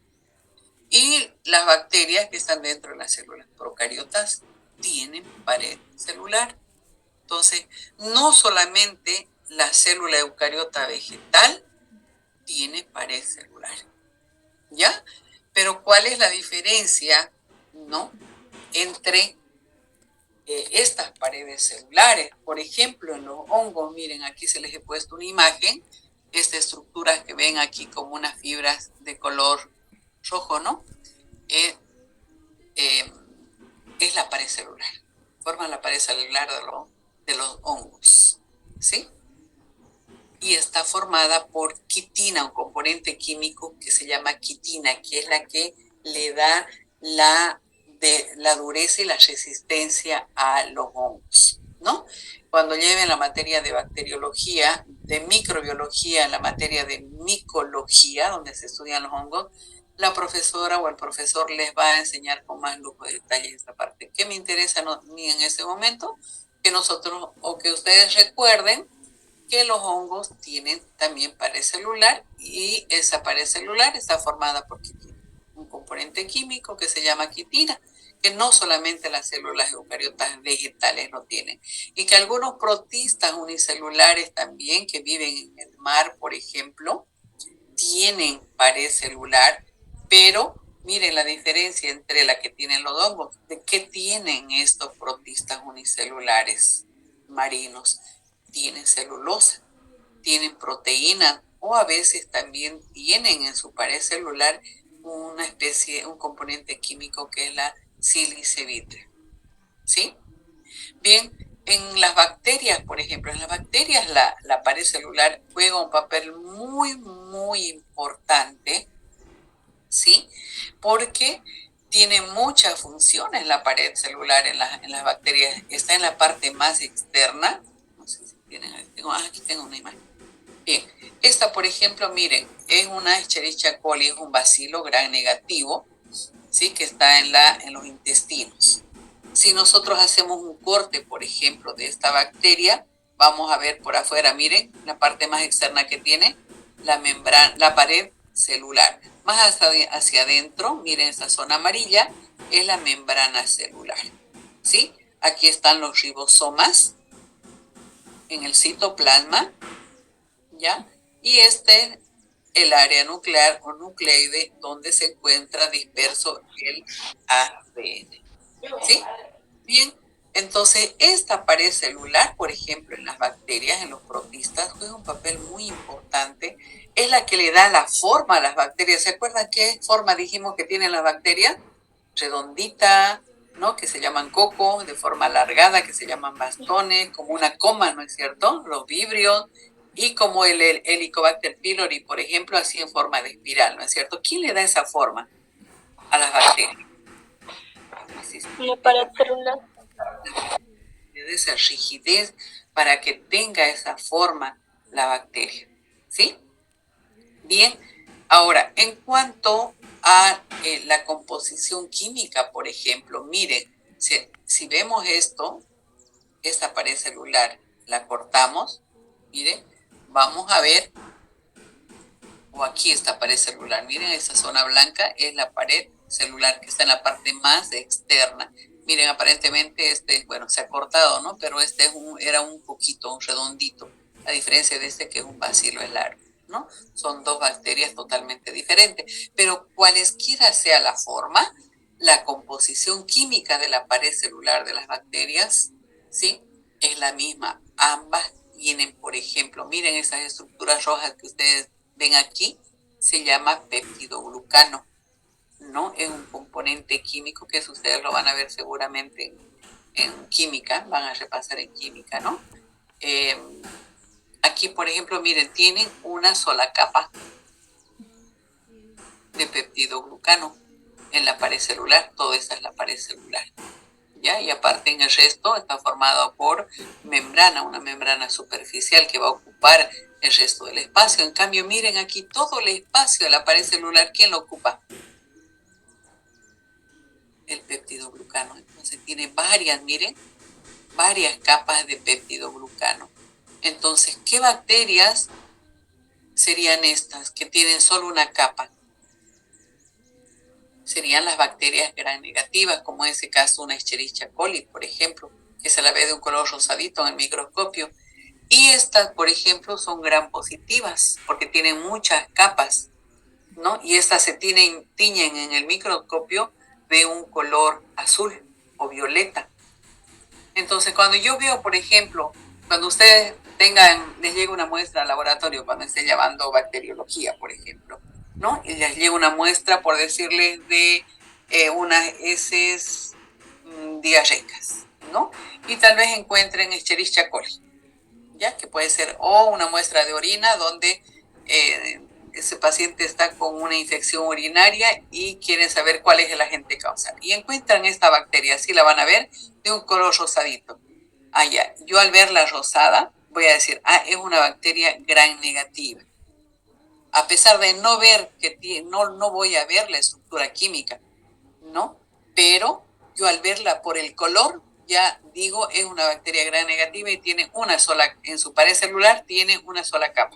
Y las bacterias que están dentro de las células procariotas tienen pared celular. Entonces, no solamente la célula eucariota vegetal tiene pared celular, ¿ya? Pero ¿cuál es la diferencia, no, entre estas paredes celulares? Por ejemplo, en los hongos, miren, aquí se les he puesto una imagen, estas estructuras que ven aquí como unas fibras de color rojo, ¿no? Es la pared celular, forman la pared celular de los hongos, ¿sí? Y está formada por quitina, un componente químico que se llama quitina, que es la que le da la dureza y la resistencia a los hongos, ¿no? Cuando lleven la materia de bacteriología, de microbiología, la materia de micología, donde se estudian los hongos, la profesora o el profesor les va a enseñar con más lujo de detalles esta parte. ¿Qué me interesa ni en ese momento? Que nosotros, o que ustedes recuerden, que los hongos tienen también pared celular y esa pared celular está formada por quitina, un componente químico que se llama quitina, que no solamente las células eucariotas vegetales lo tienen, y que algunos protistas unicelulares también que viven en el mar, por ejemplo, tienen pared celular, pero miren la diferencia entre la que tienen los hongos. ¿De qué tienen estos protistas unicelulares marinos? Tienen celulosa, tienen proteína o a veces también tienen en su pared celular una especie, un componente químico que es la sílice vítrea. ¿Sí? Bien, en las bacterias, por ejemplo, en las bacterias la pared celular juega un papel muy, muy importante, ¿sí? Porque tiene muchas funciones la pared celular en las bacterias. Está en la parte más externa. No sé si tienen, aquí tengo una imagen. Bien, esta, por ejemplo, miren, es una Escherichia coli, es un bacilo gram negativo, ¿sí? Que está en los intestinos. Si nosotros hacemos un corte, por ejemplo, de esta bacteria, vamos a ver por afuera, miren, la parte más externa que tiene, la membrana, la pared celular. Más hacia adentro, miren esa zona amarilla, es la membrana celular, ¿sí? Aquí están los ribosomas en el citoplasma, ¿ya? Y el área nuclear o nucleoide donde se encuentra disperso el ADN, ¿sí? Bien, entonces esta pared celular, por ejemplo, en las bacterias, en los protistas, juega un papel muy importante. Es la que le da la forma a las bacterias. ¿Se acuerdan qué forma dijimos que tienen las bacterias? Redondita, ¿no? Que se llaman cocos, de forma alargada, que se llaman bastones, como una coma, ¿no es cierto? Los vibrios, y como el Helicobacter pylori, por ejemplo, así en forma de espiral, ¿no es cierto? ¿Quién le da esa forma a las bacterias? La pared celular. Le da esa rigidez para que tenga esa forma la bacteria, ¿sí? Bien, ahora, en cuanto a la composición química, por ejemplo, miren, si vemos esta pared celular, la cortamos, miren, vamos a ver, o aquí esta pared celular, miren, esa zona blanca es la pared celular que está en la parte más externa. Miren, aparentemente bueno, se ha cortado, ¿no? Pero era un poquito, un redondito, a diferencia de que es un bacilo largo, ¿no? Son dos bacterias totalmente diferentes, pero cualesquiera sea la forma, la composición química de la pared celular de las bacterias, ¿sí? Es la misma. Ambas tienen, por ejemplo, miren esas estructuras rojas que ustedes ven aquí, se llama peptidoglucano, ¿no? Es un componente químico que eso ustedes lo van a ver seguramente en química, van a repasar en química, ¿no? Aquí, por ejemplo, miren, tienen una sola capa de peptidoglucano en la pared celular, toda esta es la pared celular, ¿ya? Y aparte en el resto está formado por membrana, una membrana superficial que va a ocupar el resto del espacio. En cambio, miren aquí todo el espacio de la pared celular, ¿quién lo ocupa? El peptidoglucano. Entonces tiene varias, miren, varias capas de peptidoglucano. Entonces, ¿qué bacterias serían estas que tienen solo una capa? Serían las bacterias gram negativas, como en ese caso una Escherichia coli, por ejemplo, que se la ve de un color rosadito en el microscopio. Y estas, por ejemplo, son gram positivas, porque tienen muchas capas, ¿no? Y estas se tiñen en el microscopio de un color azul o violeta. Entonces, cuando yo veo, por ejemplo, cuando ustedes les llega una muestra al laboratorio, cuando estén llevando bacteriología, por ejemplo, ¿no? Y les llega una muestra, por decirles, de unas heces diarreicas, ¿no? Y tal vez encuentren Escherichia coli, ¿ya? Que puede ser o una muestra de orina donde ese paciente está con una infección urinaria y quieren saber cuál es el agente causal. Y encuentran esta bacteria, así la van a ver, de un color rosadito. Ya. Yo al verla rosada voy a decir, es una bacteria gram negativa. A pesar de no ver, no voy a ver la estructura química, ¿no? Pero yo al verla por el color, ya digo, es una bacteria gram negativa y tiene una sola, en su pared celular tiene una sola capa.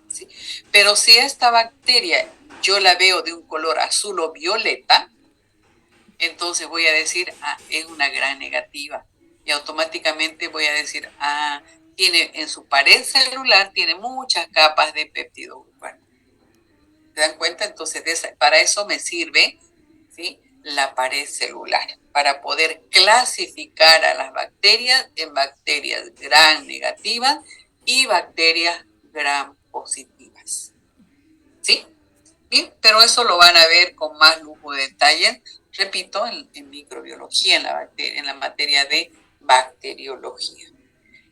¿Sí? Pero si esta bacteria yo la veo de un color azul o violeta, entonces voy a decir, es una gram negativa. Y automáticamente voy a decir, tiene en su pared celular, tiene muchas capas de peptidoglucano. ¿Se dan cuenta? Entonces, para eso me sirve, ¿sí?, la pared celular, para poder clasificar a las bacterias en bacterias gram negativas y bacterias gram positivas. ¿Sí? Bien, pero eso lo van a ver con más lujo de detalle, repito, en microbiología, en la materia de bacteriología.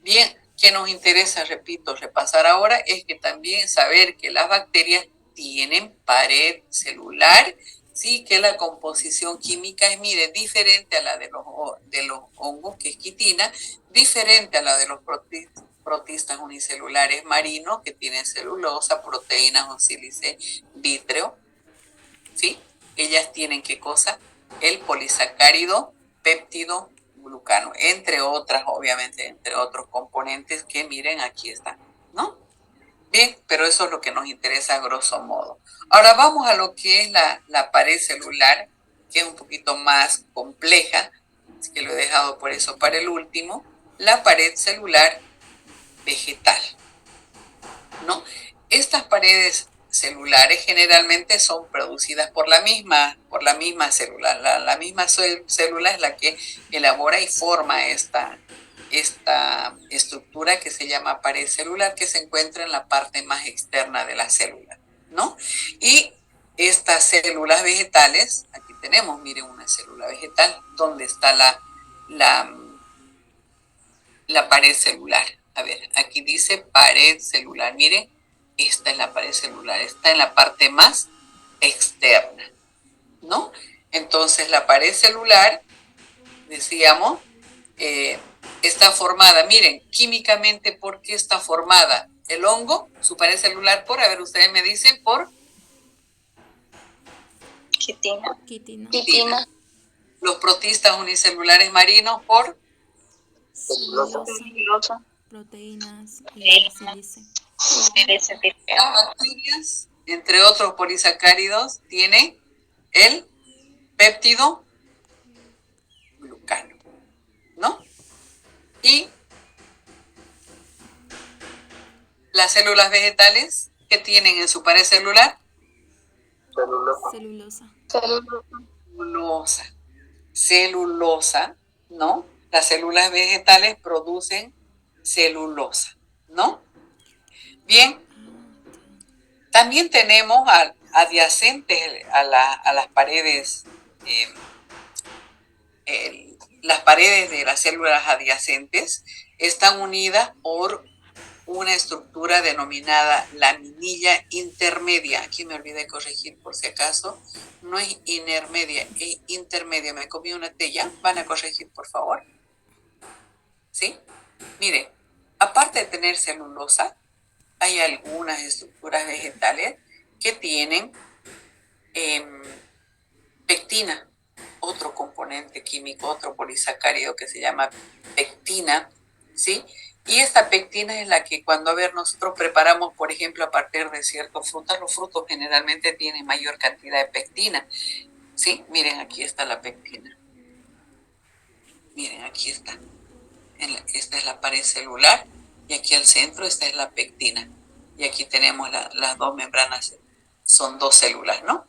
Bien, ¿qué nos interesa, repito, repasar ahora? Es que también saber que las bacterias tienen pared celular, sí, que la composición química es, mire, diferente a la de los hongos, que es quitina, diferente a la de los protistas unicelulares marinos, que tienen celulosa, proteínas o sílice vítreo, ¿sí? Ellas tienen, ¿qué cosa? El polisacárido péptido glucano, entre otras, obviamente, entre otros componentes que, miren, aquí están, ¿no? Bien, pero eso es lo que nos interesa a grosso modo. Ahora vamos a lo que es la pared celular, que es un poquito más compleja, así que lo he dejado por eso para el último, la pared celular vegetal, ¿no? Estas paredes celulares generalmente son producidas por la misma célula. La misma célula es la que elabora y forma esta estructura que se llama pared celular, que se encuentra en la parte más externa de la célula, ¿no? Y estas células vegetales, aquí tenemos, miren, una célula vegetal, donde está la pared celular. A ver, aquí dice pared celular, miren, esta es la pared celular, está en la parte más externa, ¿no? Entonces la pared celular, decíamos, está formada, miren, químicamente, ¿por qué está formada? El hongo, su pared celular, a ver, ustedes me dicen, por Quitina. Los protistas unicelulares marinos, por Celulosa. Proteínas y sílice. las bacterias, entre otros polisacáridos, tienen el péptido glucano, ¿no? Y las células vegetales, que tienen en su pared celular, celulosa, ¿no? Las células vegetales producen celulosa, ¿no? Bien, También tenemos adyacentes a las paredes, las paredes de las células adyacentes están unidas por una estructura denominada laminilla intermedia. Aquí me olvidé corregir por si acaso. No es intermedia, es intermedia. Me comí una tella. ¿Van a corregir, por favor? ¿Sí? Miren, aparte de tener celulosa, hay algunas estructuras vegetales que tienen pectina, otro componente químico, otro polisacárido que se llama pectina, ¿sí? Y esta pectina es la que cuando, a ver, nosotros preparamos, por ejemplo, a partir de ciertas frutas, los frutos generalmente tienen mayor cantidad de pectina, ¿sí? Miren, aquí está la pectina. Miren, aquí está. Esta es la pared celular y aquí al centro esta es la pectina. Y aquí tenemos las dos membranas, son dos células, ¿no?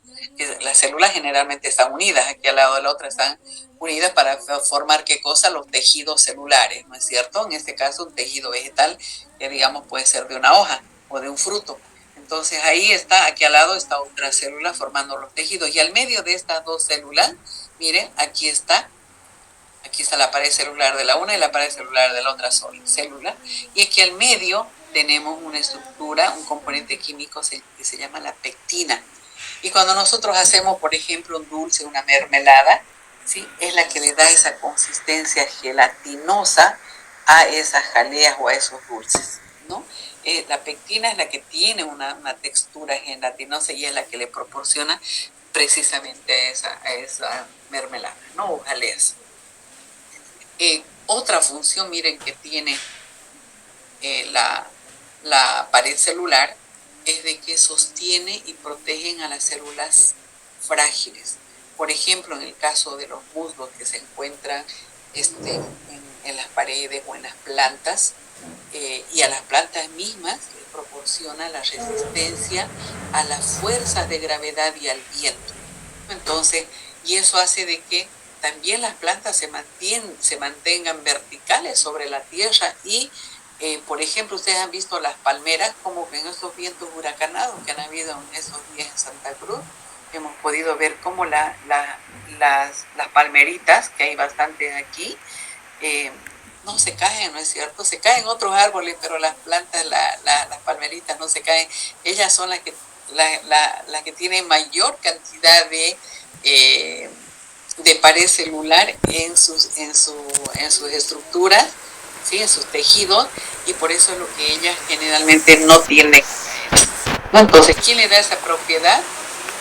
Las células generalmente están unidas, aquí al lado de la otra están unidas para formar ¿qué cosa? Los tejidos celulares, ¿no es cierto? En este caso un tejido vegetal que digamos puede ser de una hoja o de un fruto. Entonces ahí está, aquí al lado está otra célula formando los tejidos y al medio de estas dos células, miren, aquí está la pared celular de la una y la pared celular de la otra célula. Y aquí al medio tenemos una estructura, un componente químico que se llama la pectina. Y cuando nosotros hacemos, por ejemplo, un dulce, una mermelada, ¿sí? Es la que le da esa consistencia gelatinosa a esas jaleas o a esos dulces, ¿no? La pectina es la que tiene una textura gelatinosa y es la que le proporciona precisamente a esa mermelada, ¿no? O jaleas. Otra función, miren, que tiene la pared celular es de que sostiene y protegen a las células frágiles. Por ejemplo, en el caso de los musgos que se encuentran en las paredes o en las plantas, y a las plantas mismas les proporciona la resistencia a las fuerzas de gravedad y al viento. Entonces, y eso hace de que también las plantas se mantengan verticales sobre la tierra y, por ejemplo, ustedes han visto las palmeras como en estos vientos huracanados que han habido en esos días en Santa Cruz. Hemos podido ver cómo las palmeritas, que hay bastantes aquí, no se caen, ¿no es cierto? Se caen otros árboles, pero las plantas, las palmeritas no se caen. Ellas son las que tienen mayor cantidad de pared celular en sus estructuras, ¿sí? En sus tejidos, y por eso es lo que ellas generalmente no tienden. Entonces, ¿quién le da esa propiedad?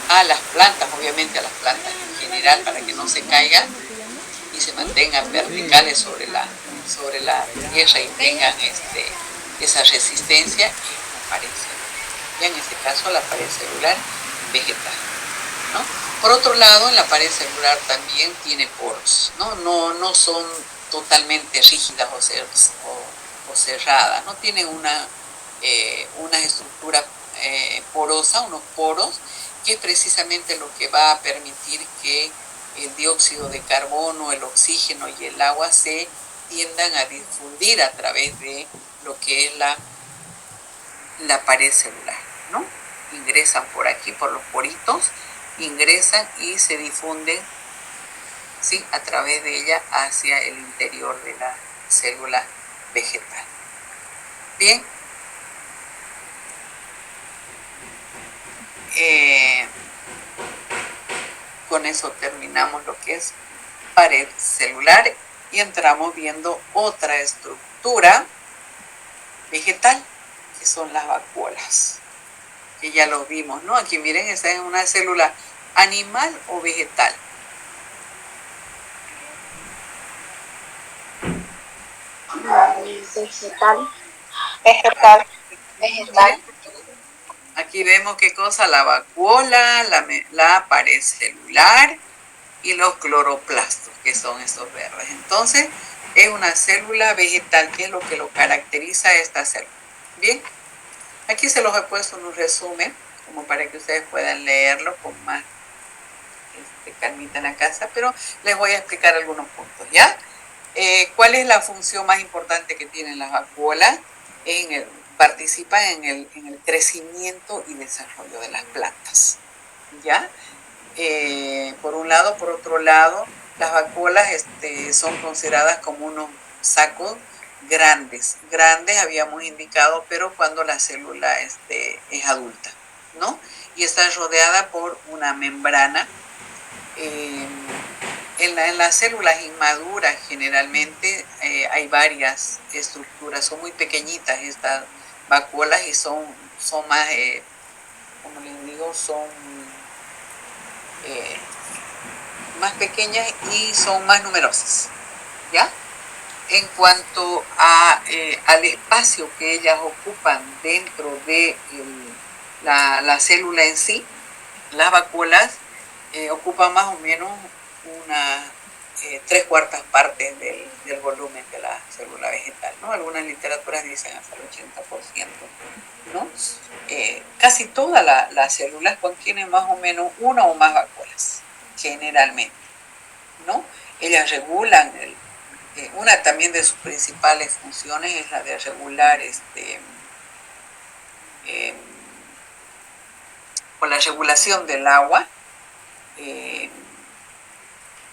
A las plantas, obviamente a las plantas en general, para que no se caigan y se mantengan verticales sobre la tierra y tengan esa resistencia, es la pared celular. Y en este caso la pared celular vegetal, ¿no? Por otro lado, en la pared celular también tiene poros, ¿no? No son totalmente rígidas o cerradas, no tienen una estructura porosa, unos poros, que es precisamente lo que va a permitir que el dióxido de carbono, el oxígeno y el agua se tiendan a difundir a través de lo que es la pared celular, ¿no? Ingresan por aquí, por los poritos, ingresan y se difunden, ¿sí? A través de ella hacia el interior de la célula vegetal. Bien. Con eso terminamos lo que es pared celular y entramos viendo otra estructura vegetal, que son las vacuolas, que ya lo vimos, ¿no? Aquí miren, esta es una célula animal o vegetal. Vegetal. Aquí vemos qué cosa, la vacuola, la pared celular y los cloroplastos, que son estos verdes. Entonces, es una célula vegetal, que es lo que lo caracteriza a esta célula. Bien, aquí se los he puesto en un resumen, como para que ustedes puedan leerlo con más calmita en la casa, pero les voy a explicar algunos puntos, ¿ya? ¿Cuál es la función más importante que tienen las vacuolas? participan en el crecimiento y desarrollo de las plantas, ¿ya? Por un lado. Por otro lado, las vacuolas son consideradas como unos sacos grandes, habíamos indicado, pero cuando la célula es adulta, ¿no? Y está rodeada por una membrana. En las células inmaduras generalmente hay varias estructuras, son muy pequeñitas estas vacuolas y son más, como les digo, son más pequeñas y son más numerosas, ¿ya? En cuanto al espacio que ellas ocupan dentro de la célula en sí, las vacuolas ocupan más o menos una 3/4 partes del volumen de la célula vegetal, ¿no? Algunas literaturas dicen hasta el 80%, ¿no? Casi todas las células contienen más o menos una o más vacuolas, generalmente, ¿no? Ellas regulan, una también de sus principales funciones es la de regular con la regulación del agua,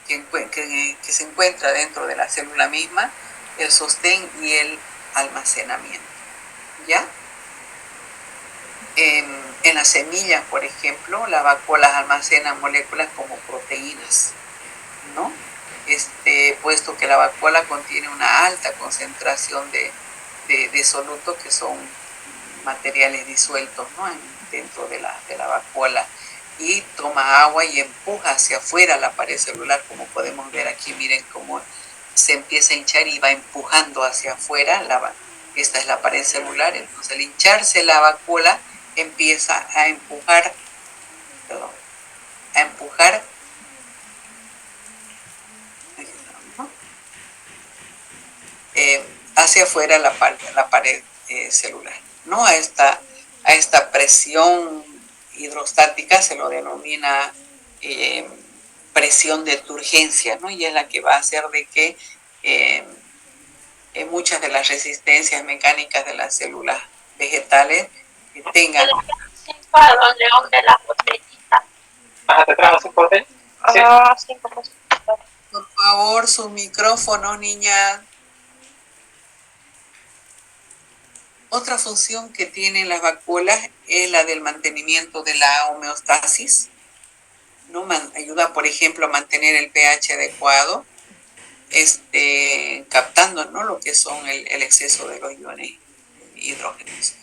que se encuentra dentro de la célula misma, el sostén y el almacenamiento, ¿ya? En las semillas, por ejemplo, las vacuolas almacenan moléculas como proteínas, ¿no? Puesto que la vacuola contiene una alta concentración de solutos que son materiales disueltos, ¿no? Dentro de la vacuola, y toma agua y empuja hacia afuera la pared celular, como podemos ver aquí. Miren cómo se empieza a hinchar y va empujando hacia afuera. Esta es la pared celular. Entonces, al hincharse la vacuola, empieza a empujar hacia afuera la pared celular, ¿no? A esta presión hidrostática se lo denomina presión de turgencia, ¿no? Y es la que va a hacer de que muchas de las resistencias mecánicas de las células vegetales tengan... Por favor, su micrófono, niña. Otra función que tienen las vacuolas es la del mantenimiento de la homeostasis, ¿no? Ayuda, por ejemplo, a mantener el pH adecuado, captando, ¿no?, lo que son el exceso de los iones hidrógenos.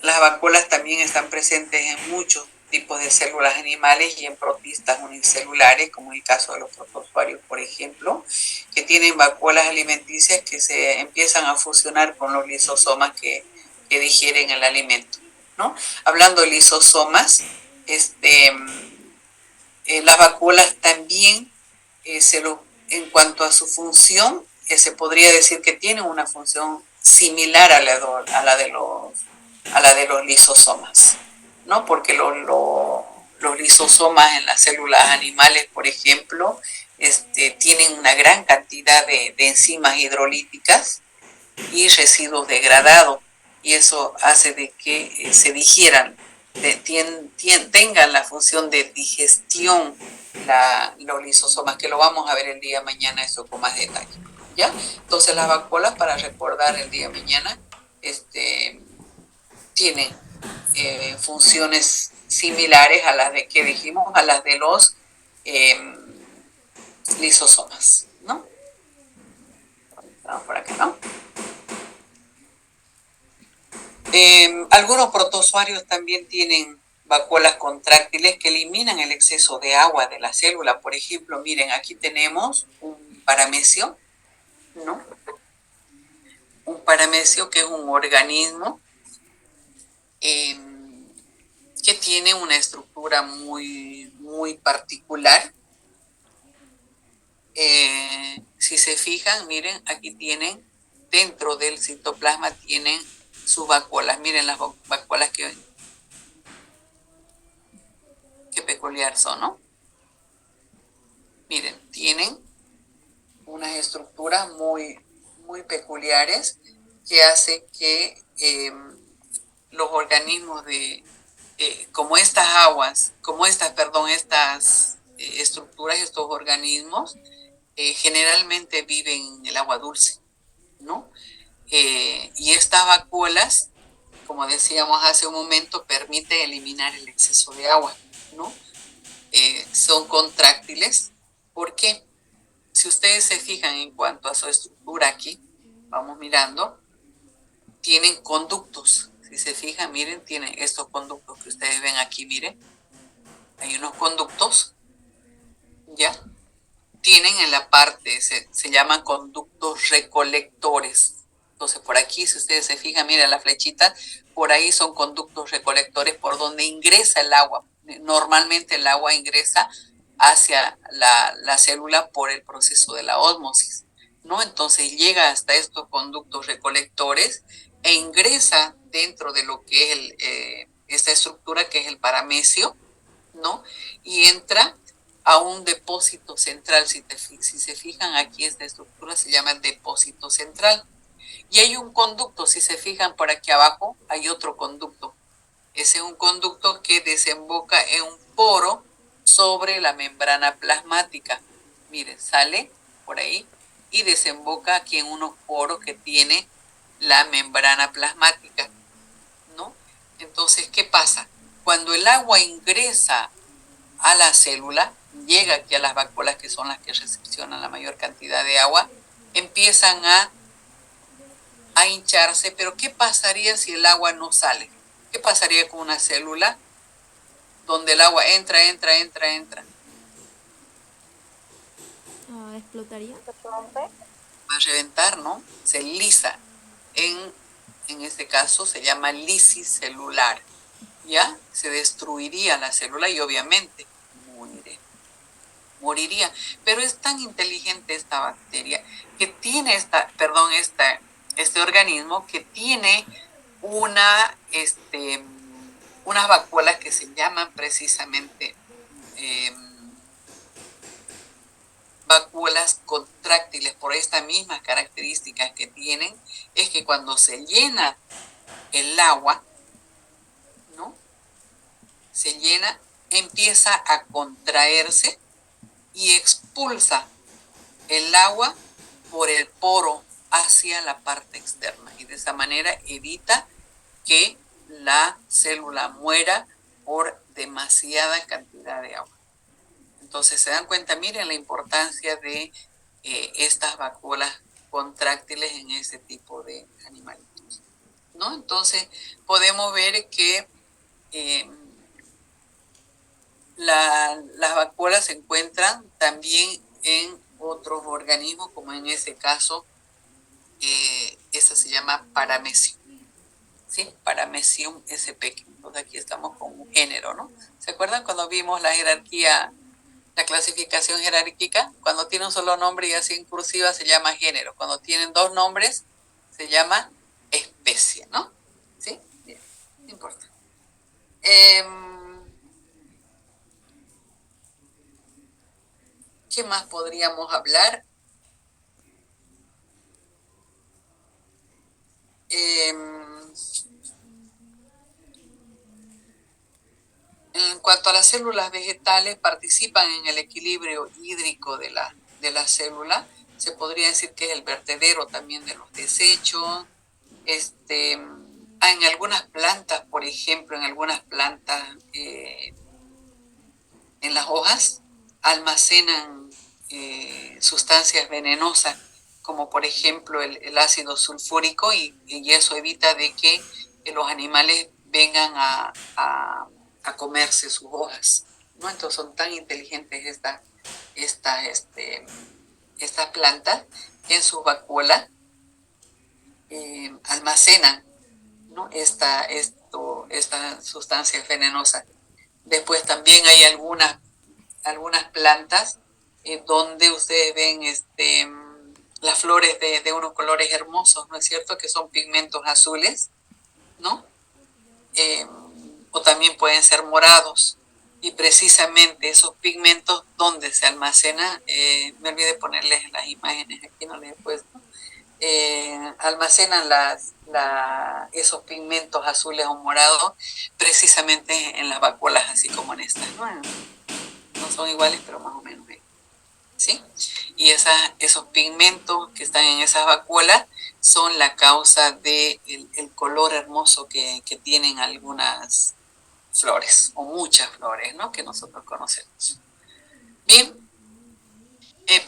Las vacuolas también están presentes en muchos tipos de células animales y en protistas unicelulares, como en el caso de los protozoarios, por ejemplo, que tienen vacuolas alimenticias que se empiezan a fusionar con los lisosomas que digieren el alimento, ¿no? Hablando de lisosomas, las vacuolas también, en cuanto a su función, se podría decir que tienen una función similar a la de los lisosomas, ¿no? Porque los lisosomas en las células animales, por ejemplo, tienen una gran cantidad de enzimas hidrolíticas y residuos degradados, y eso hace de que se digieran, tengan la función de digestión los lisosomas, que lo vamos a ver el día de mañana eso con más detalle, ¿ya? Entonces las vacuolas, para recordar el día de mañana, tienen funciones similares a las de que dijimos, a las de los lisosomas, ¿no? Vamos por acá, ¿no? Algunos protozoarios también tienen vacuolas contráctiles que eliminan el exceso de agua de la célula. Por ejemplo, miren, aquí tenemos un paramecio, ¿no? Un paramecio, que es un organismo que tiene una estructura muy, muy particular. Si se fijan, miren, aquí tienen, dentro del citoplasma tienen sus vacuolas. Miren las vacuolas que peculiar son, ¿no? Miren, tienen unas estructuras muy, muy peculiares que hace que los organismos como estas aguas, estas estructuras, estos organismos, generalmente viven en el agua dulce, ¿no? Y estas vacuolas, como decíamos hace un momento, permiten eliminar el exceso de agua, ¿no? Son contráctiles. ¿Por qué? Si ustedes se fijan en cuanto a su estructura aquí, vamos mirando, tienen conductos. Si se fijan, miren, tienen estos conductos que ustedes ven aquí, miren. Hay unos conductos, ¿ya? Tienen en la parte, se llaman conductos recolectores. Entonces, por aquí, si ustedes se fijan, miren la flechita, por ahí son conductos recolectores por donde ingresa el agua. Normalmente el agua ingresa hacia la célula por el proceso de la ósmosis, ¿no? Entonces llega hasta estos conductos recolectores e ingresa dentro de lo que es esta estructura que es el paramecio, ¿no? Y entra a un depósito central. Si se fijan aquí, esta estructura se llama el depósito central. Y hay un conducto, si se fijan por aquí abajo, hay otro conducto. Ese es un conducto que desemboca en un poro sobre la membrana plasmática. Miren, sale por ahí y desemboca aquí en unos poros que tiene la membrana plasmática, ¿no? Entonces, ¿qué pasa? Cuando el agua ingresa a la célula, llega aquí a las vacuolas, que son las que recepcionan la mayor cantidad de agua, empiezan a hincharse. Pero ¿qué pasaría si el agua no sale? ¿Qué pasaría con una célula donde el agua entra? ¿Explotaría? Va a reventar, ¿no? Se lisa. En este caso se llama lisis celular. ¿Ya? Se destruiría la célula y obviamente moriría. Pero es tan inteligente esta bacteria que tiene este organismo que tiene unas vacuolas que se llaman precisamente vacuolas contráctiles. Por estas mismas características que tienen, es que cuando se llena el agua, ¿no? Se llena, empieza a contraerse y expulsa el agua por el poro hacia la parte externa, y de esa manera evita que la célula muera por demasiada cantidad de agua. Entonces se dan cuenta, miren la importancia de estas vacuolas contráctiles en este tipo de animalitos, ¿no? Entonces podemos ver que las vacuolas se encuentran también en otros organismos, como en este caso, esta se llama Paramecium, ¿sí? Paramecium sp. Entonces aquí estamos con un género, ¿no? ¿Se acuerdan cuando vimos la jerarquía, la clasificación jerárquica? Cuando tiene un solo nombre y así en cursiva se llama género. Cuando tienen dos nombres se llama especie, ¿no? ¿Sí? Bien, no importa. ¿Qué más podríamos hablar? En cuanto a las células vegetales, participan en el equilibrio hídrico de la célula. Se podría decir que es el vertedero también de los desechos. En algunas plantas, por ejemplo, en las hojas, almacenan sustancias venenosas, como por ejemplo el ácido sulfúrico, y eso evita de que los animales vengan a comerse sus hojas, ¿no? Entonces son tan inteligentes estas plantas que en sus vacuolas almacenan, ¿no? estas sustancias venenosas. Después también hay algunas plantas donde ustedes ven las flores de unos colores hermosos, ¿no es cierto? Que son pigmentos azules, ¿no? O también pueden ser morados. Y precisamente esos pigmentos, ¿dónde se almacenan? Me olvidé ponerles las imágenes, aquí no les he puesto. almacenan esos pigmentos azules o morados precisamente en las vacuolas, así como en estas, ¿no? No son iguales, pero más o menos, ¿sí? Y esos pigmentos que están en esas vacuolas son la causa del el color hermoso que tienen algunas flores, o muchas flores, ¿no? Que nosotros conocemos. Bien,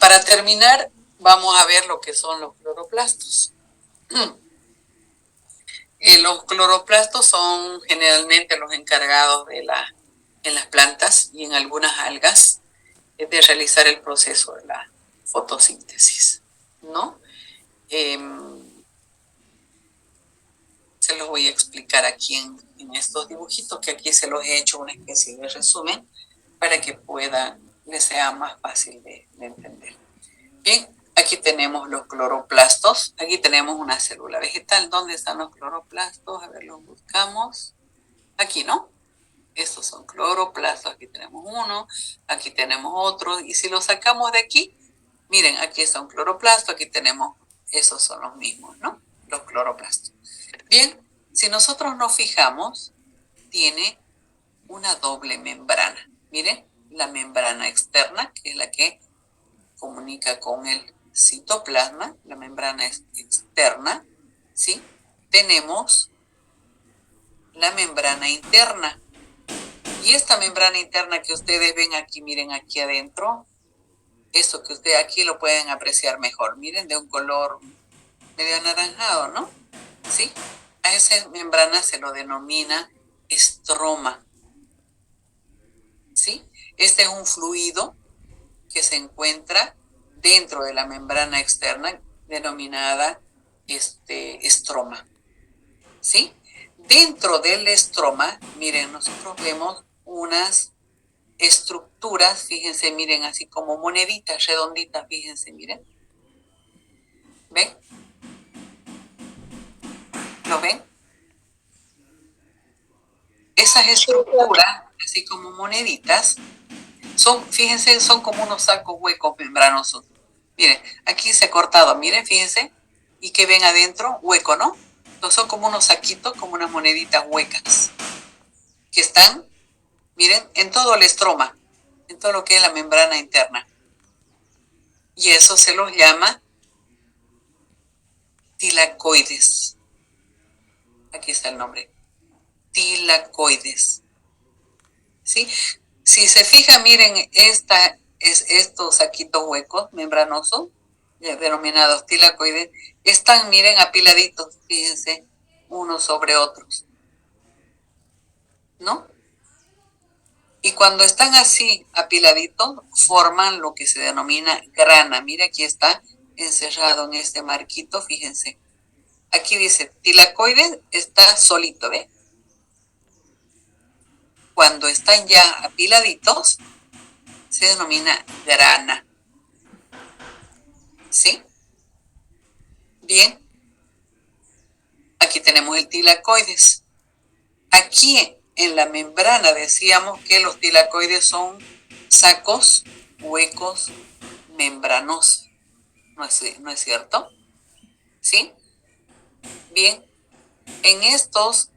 para terminar, vamos a ver lo que son los cloroplastos. Los cloroplastos son generalmente los encargados en las plantas y en algunas algas de realizar el proceso de la fotosíntesis, ¿no? Se los voy a explicar aquí en estos dibujitos, que aquí se los he hecho una especie de resumen para que les sea más fácil de entender. Bien, aquí tenemos los cloroplastos, aquí tenemos una célula vegetal. ¿Dónde están los cloroplastos? A ver, los buscamos. Aquí, ¿no? Estos son cloroplastos, aquí tenemos uno, aquí tenemos otro, y si los sacamos de aquí, miren, aquí está un cloroplasto, aquí tenemos, esos son los mismos, ¿no? Los cloroplastos. Bien, si nosotros nos fijamos, tiene una doble membrana. Miren, la membrana externa, que es la que comunica con el citoplasma, la membrana externa, ¿sí? Tenemos la membrana interna. Y esta membrana interna que ustedes ven aquí, miren aquí adentro, esto que ustedes aquí lo pueden apreciar mejor. Miren, de un color medio anaranjado, ¿no? ¿Sí? A esa membrana se lo denomina estroma. ¿Sí? Este es un fluido que se encuentra dentro de la membrana externa denominada estroma. ¿Sí? Dentro del estroma, miren, nosotros vemos unas estructuras, fíjense, miren, así como moneditas redonditas, fíjense, miren. ¿Ven? ¿Lo ven? Esas estructuras, así como moneditas, fíjense, son como unos sacos huecos membranosos. Miren, aquí se ha cortado, miren, fíjense, y que ven adentro, hueco, ¿no? Entonces son como unos saquitos, como unas moneditas huecas, que están, miren, en todo el estroma, en todo lo que es la membrana interna. Y eso se los llama tilacoides. Aquí está el nombre. Tilacoides. ¿Sí? Si se fijan, miren, estos saquitos huecos membranosos, denominados tilacoides, están, miren, apiladitos, fíjense, unos sobre otros, ¿no? Y cuando están así apiladitos, forman lo que se denomina grana. Mira, aquí está encerrado en este marquito, fíjense. Aquí dice, tilacoides está solito, ¿ve? Cuando están ya apiladitos, se denomina grana. ¿Sí? Bien. Aquí tenemos el tilacoides. Aquí en la membrana decíamos que los tilacoides son sacos huecos membranosos. ¿No es cierto? ¿Sí? Bien. En estos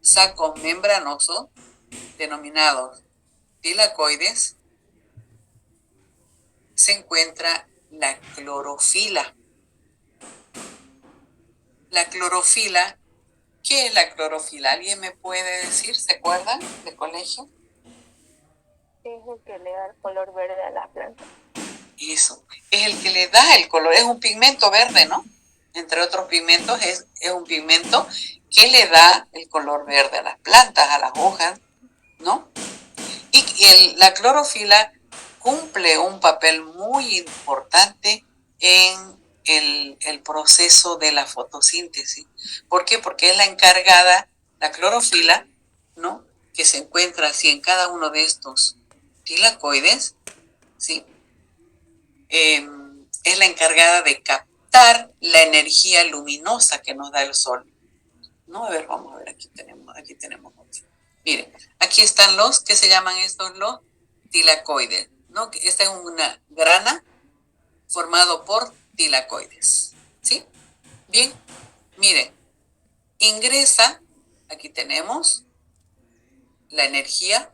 sacos membranosos, denominados tilacoides, se encuentra la clorofila. La clorofila, ¿qué es la clorofila? ¿Alguien me puede decir? ¿Se acuerdan del colegio? Es el que le da el color verde a las plantas. Eso, es el que le da el color, es un pigmento verde, ¿no? Entre otros pigmentos, es un pigmento que le da el color verde a las plantas, a las hojas, ¿no? Y la clorofila cumple un papel muy importante en el proceso de la fotosíntesis. ¿Por qué? Porque es la encargada, la clorofila, ¿no? Que se encuentra así en cada uno de estos tilacoides, ¿sí? Es la encargada de captar la energía luminosa que nos da el sol, ¿no? A ver, vamos a ver, aquí tenemos otro. Miren, aquí están los, ¿qué se llaman estos? Los tilacoides, ¿no? Esta es una grana formado por tilacoides, ¿sí? Bien, miren, ingresa, aquí tenemos la energía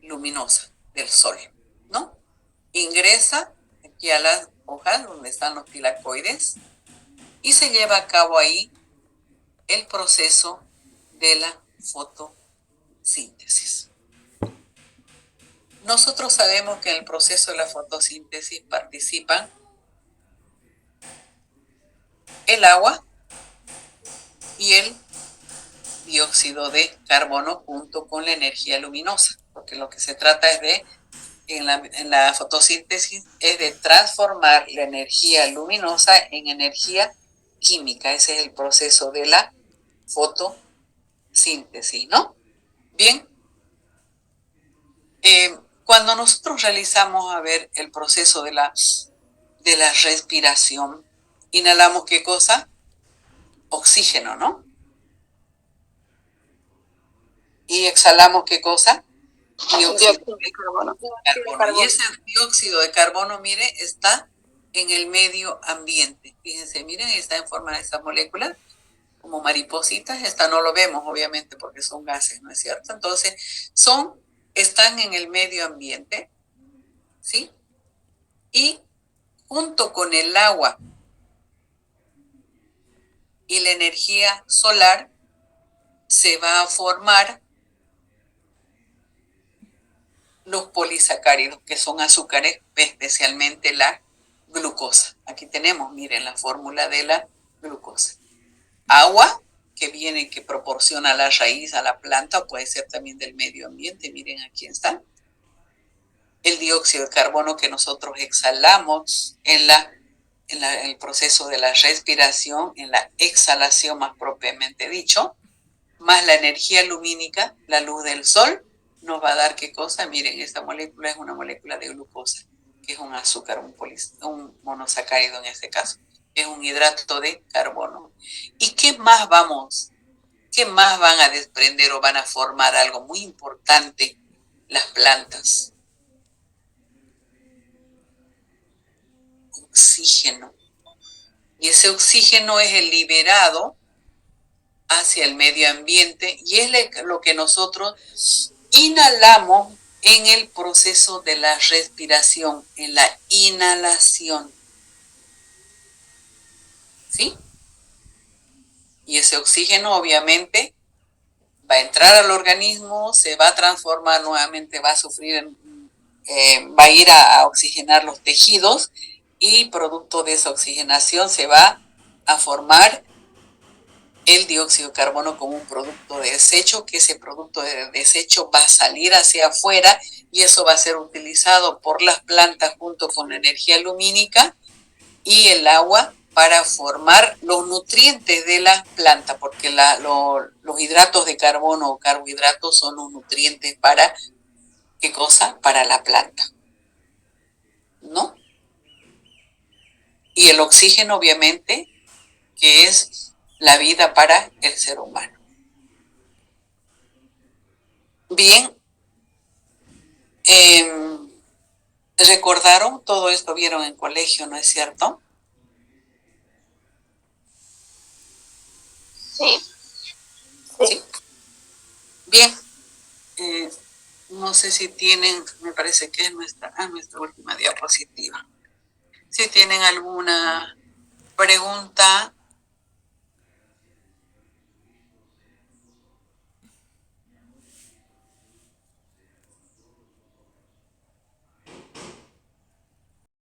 luminosa del sol, ¿no? Ingresa aquí a las hojas donde están los tilacoides y se lleva a cabo ahí el proceso de la fotosíntesis. Nosotros sabemos que en el proceso de la fotosíntesis participan el agua y el dióxido de carbono junto con la energía luminosa, porque lo que se trata es de, en la fotosíntesis, es de transformar la energía luminosa en energía química. Ese es el proceso de la fotosíntesis, ¿no? Bien, cuando nosotros realizamos, a ver, el proceso de la respiración, inhalamos ¿qué cosa? Oxígeno, ¿no? Y exhalamos ¿qué cosa? Dióxido de carbono. Y ese dióxido de carbono, mire, está en el medio ambiente. Fíjense, miren, está en forma de estas moléculas, como maripositas. Esta no lo vemos, obviamente, porque son gases, ¿no es cierto? Entonces, están en el medio ambiente, ¿sí? Y junto con el agua y la energía solar, se va a formar los polisacáridos, que son azúcares, especialmente la glucosa. Aquí tenemos, miren, la fórmula de la glucosa. Agua, que proporciona la raíz a la planta, o puede ser también del medio ambiente, miren aquí está. El dióxido de carbono que nosotros exhalamos en el proceso de la respiración, en la exhalación más propiamente dicho, más la energía lumínica, la luz del sol, nos va a dar ¿qué cosa? Miren, esta molécula es una molécula de glucosa, que es un azúcar, un monosacárido en este caso, es un hidrato de carbono. ¿Y qué más van a desprender o van a formar algo muy importante las plantas? Oxígeno. Y ese oxígeno es el liberado hacia el medio ambiente y es lo que nosotros inhalamos en el proceso de la respiración, en la inhalación. ¿Sí? Y ese oxígeno obviamente va a entrar al organismo, se va a transformar nuevamente, va a ir a oxigenar los tejidos y producto de esa oxigenación se va a formar el dióxido de carbono como un producto de desecho, que ese producto de desecho va a salir hacia afuera y eso va a ser utilizado por las plantas junto con la energía lumínica y el agua para formar los nutrientes de la planta, porque los hidratos de carbono o carbohidratos son los nutrientes para, ¿qué cosa? Para la planta, ¿no? Y el oxígeno, obviamente, que es la vida para el ser humano. Bien, ¿recordaron? Todo esto vieron en colegio, ¿no es cierto? Sí. Sí. Bien, no sé si tienen, me parece que es nuestra última diapositiva. Si tienen alguna pregunta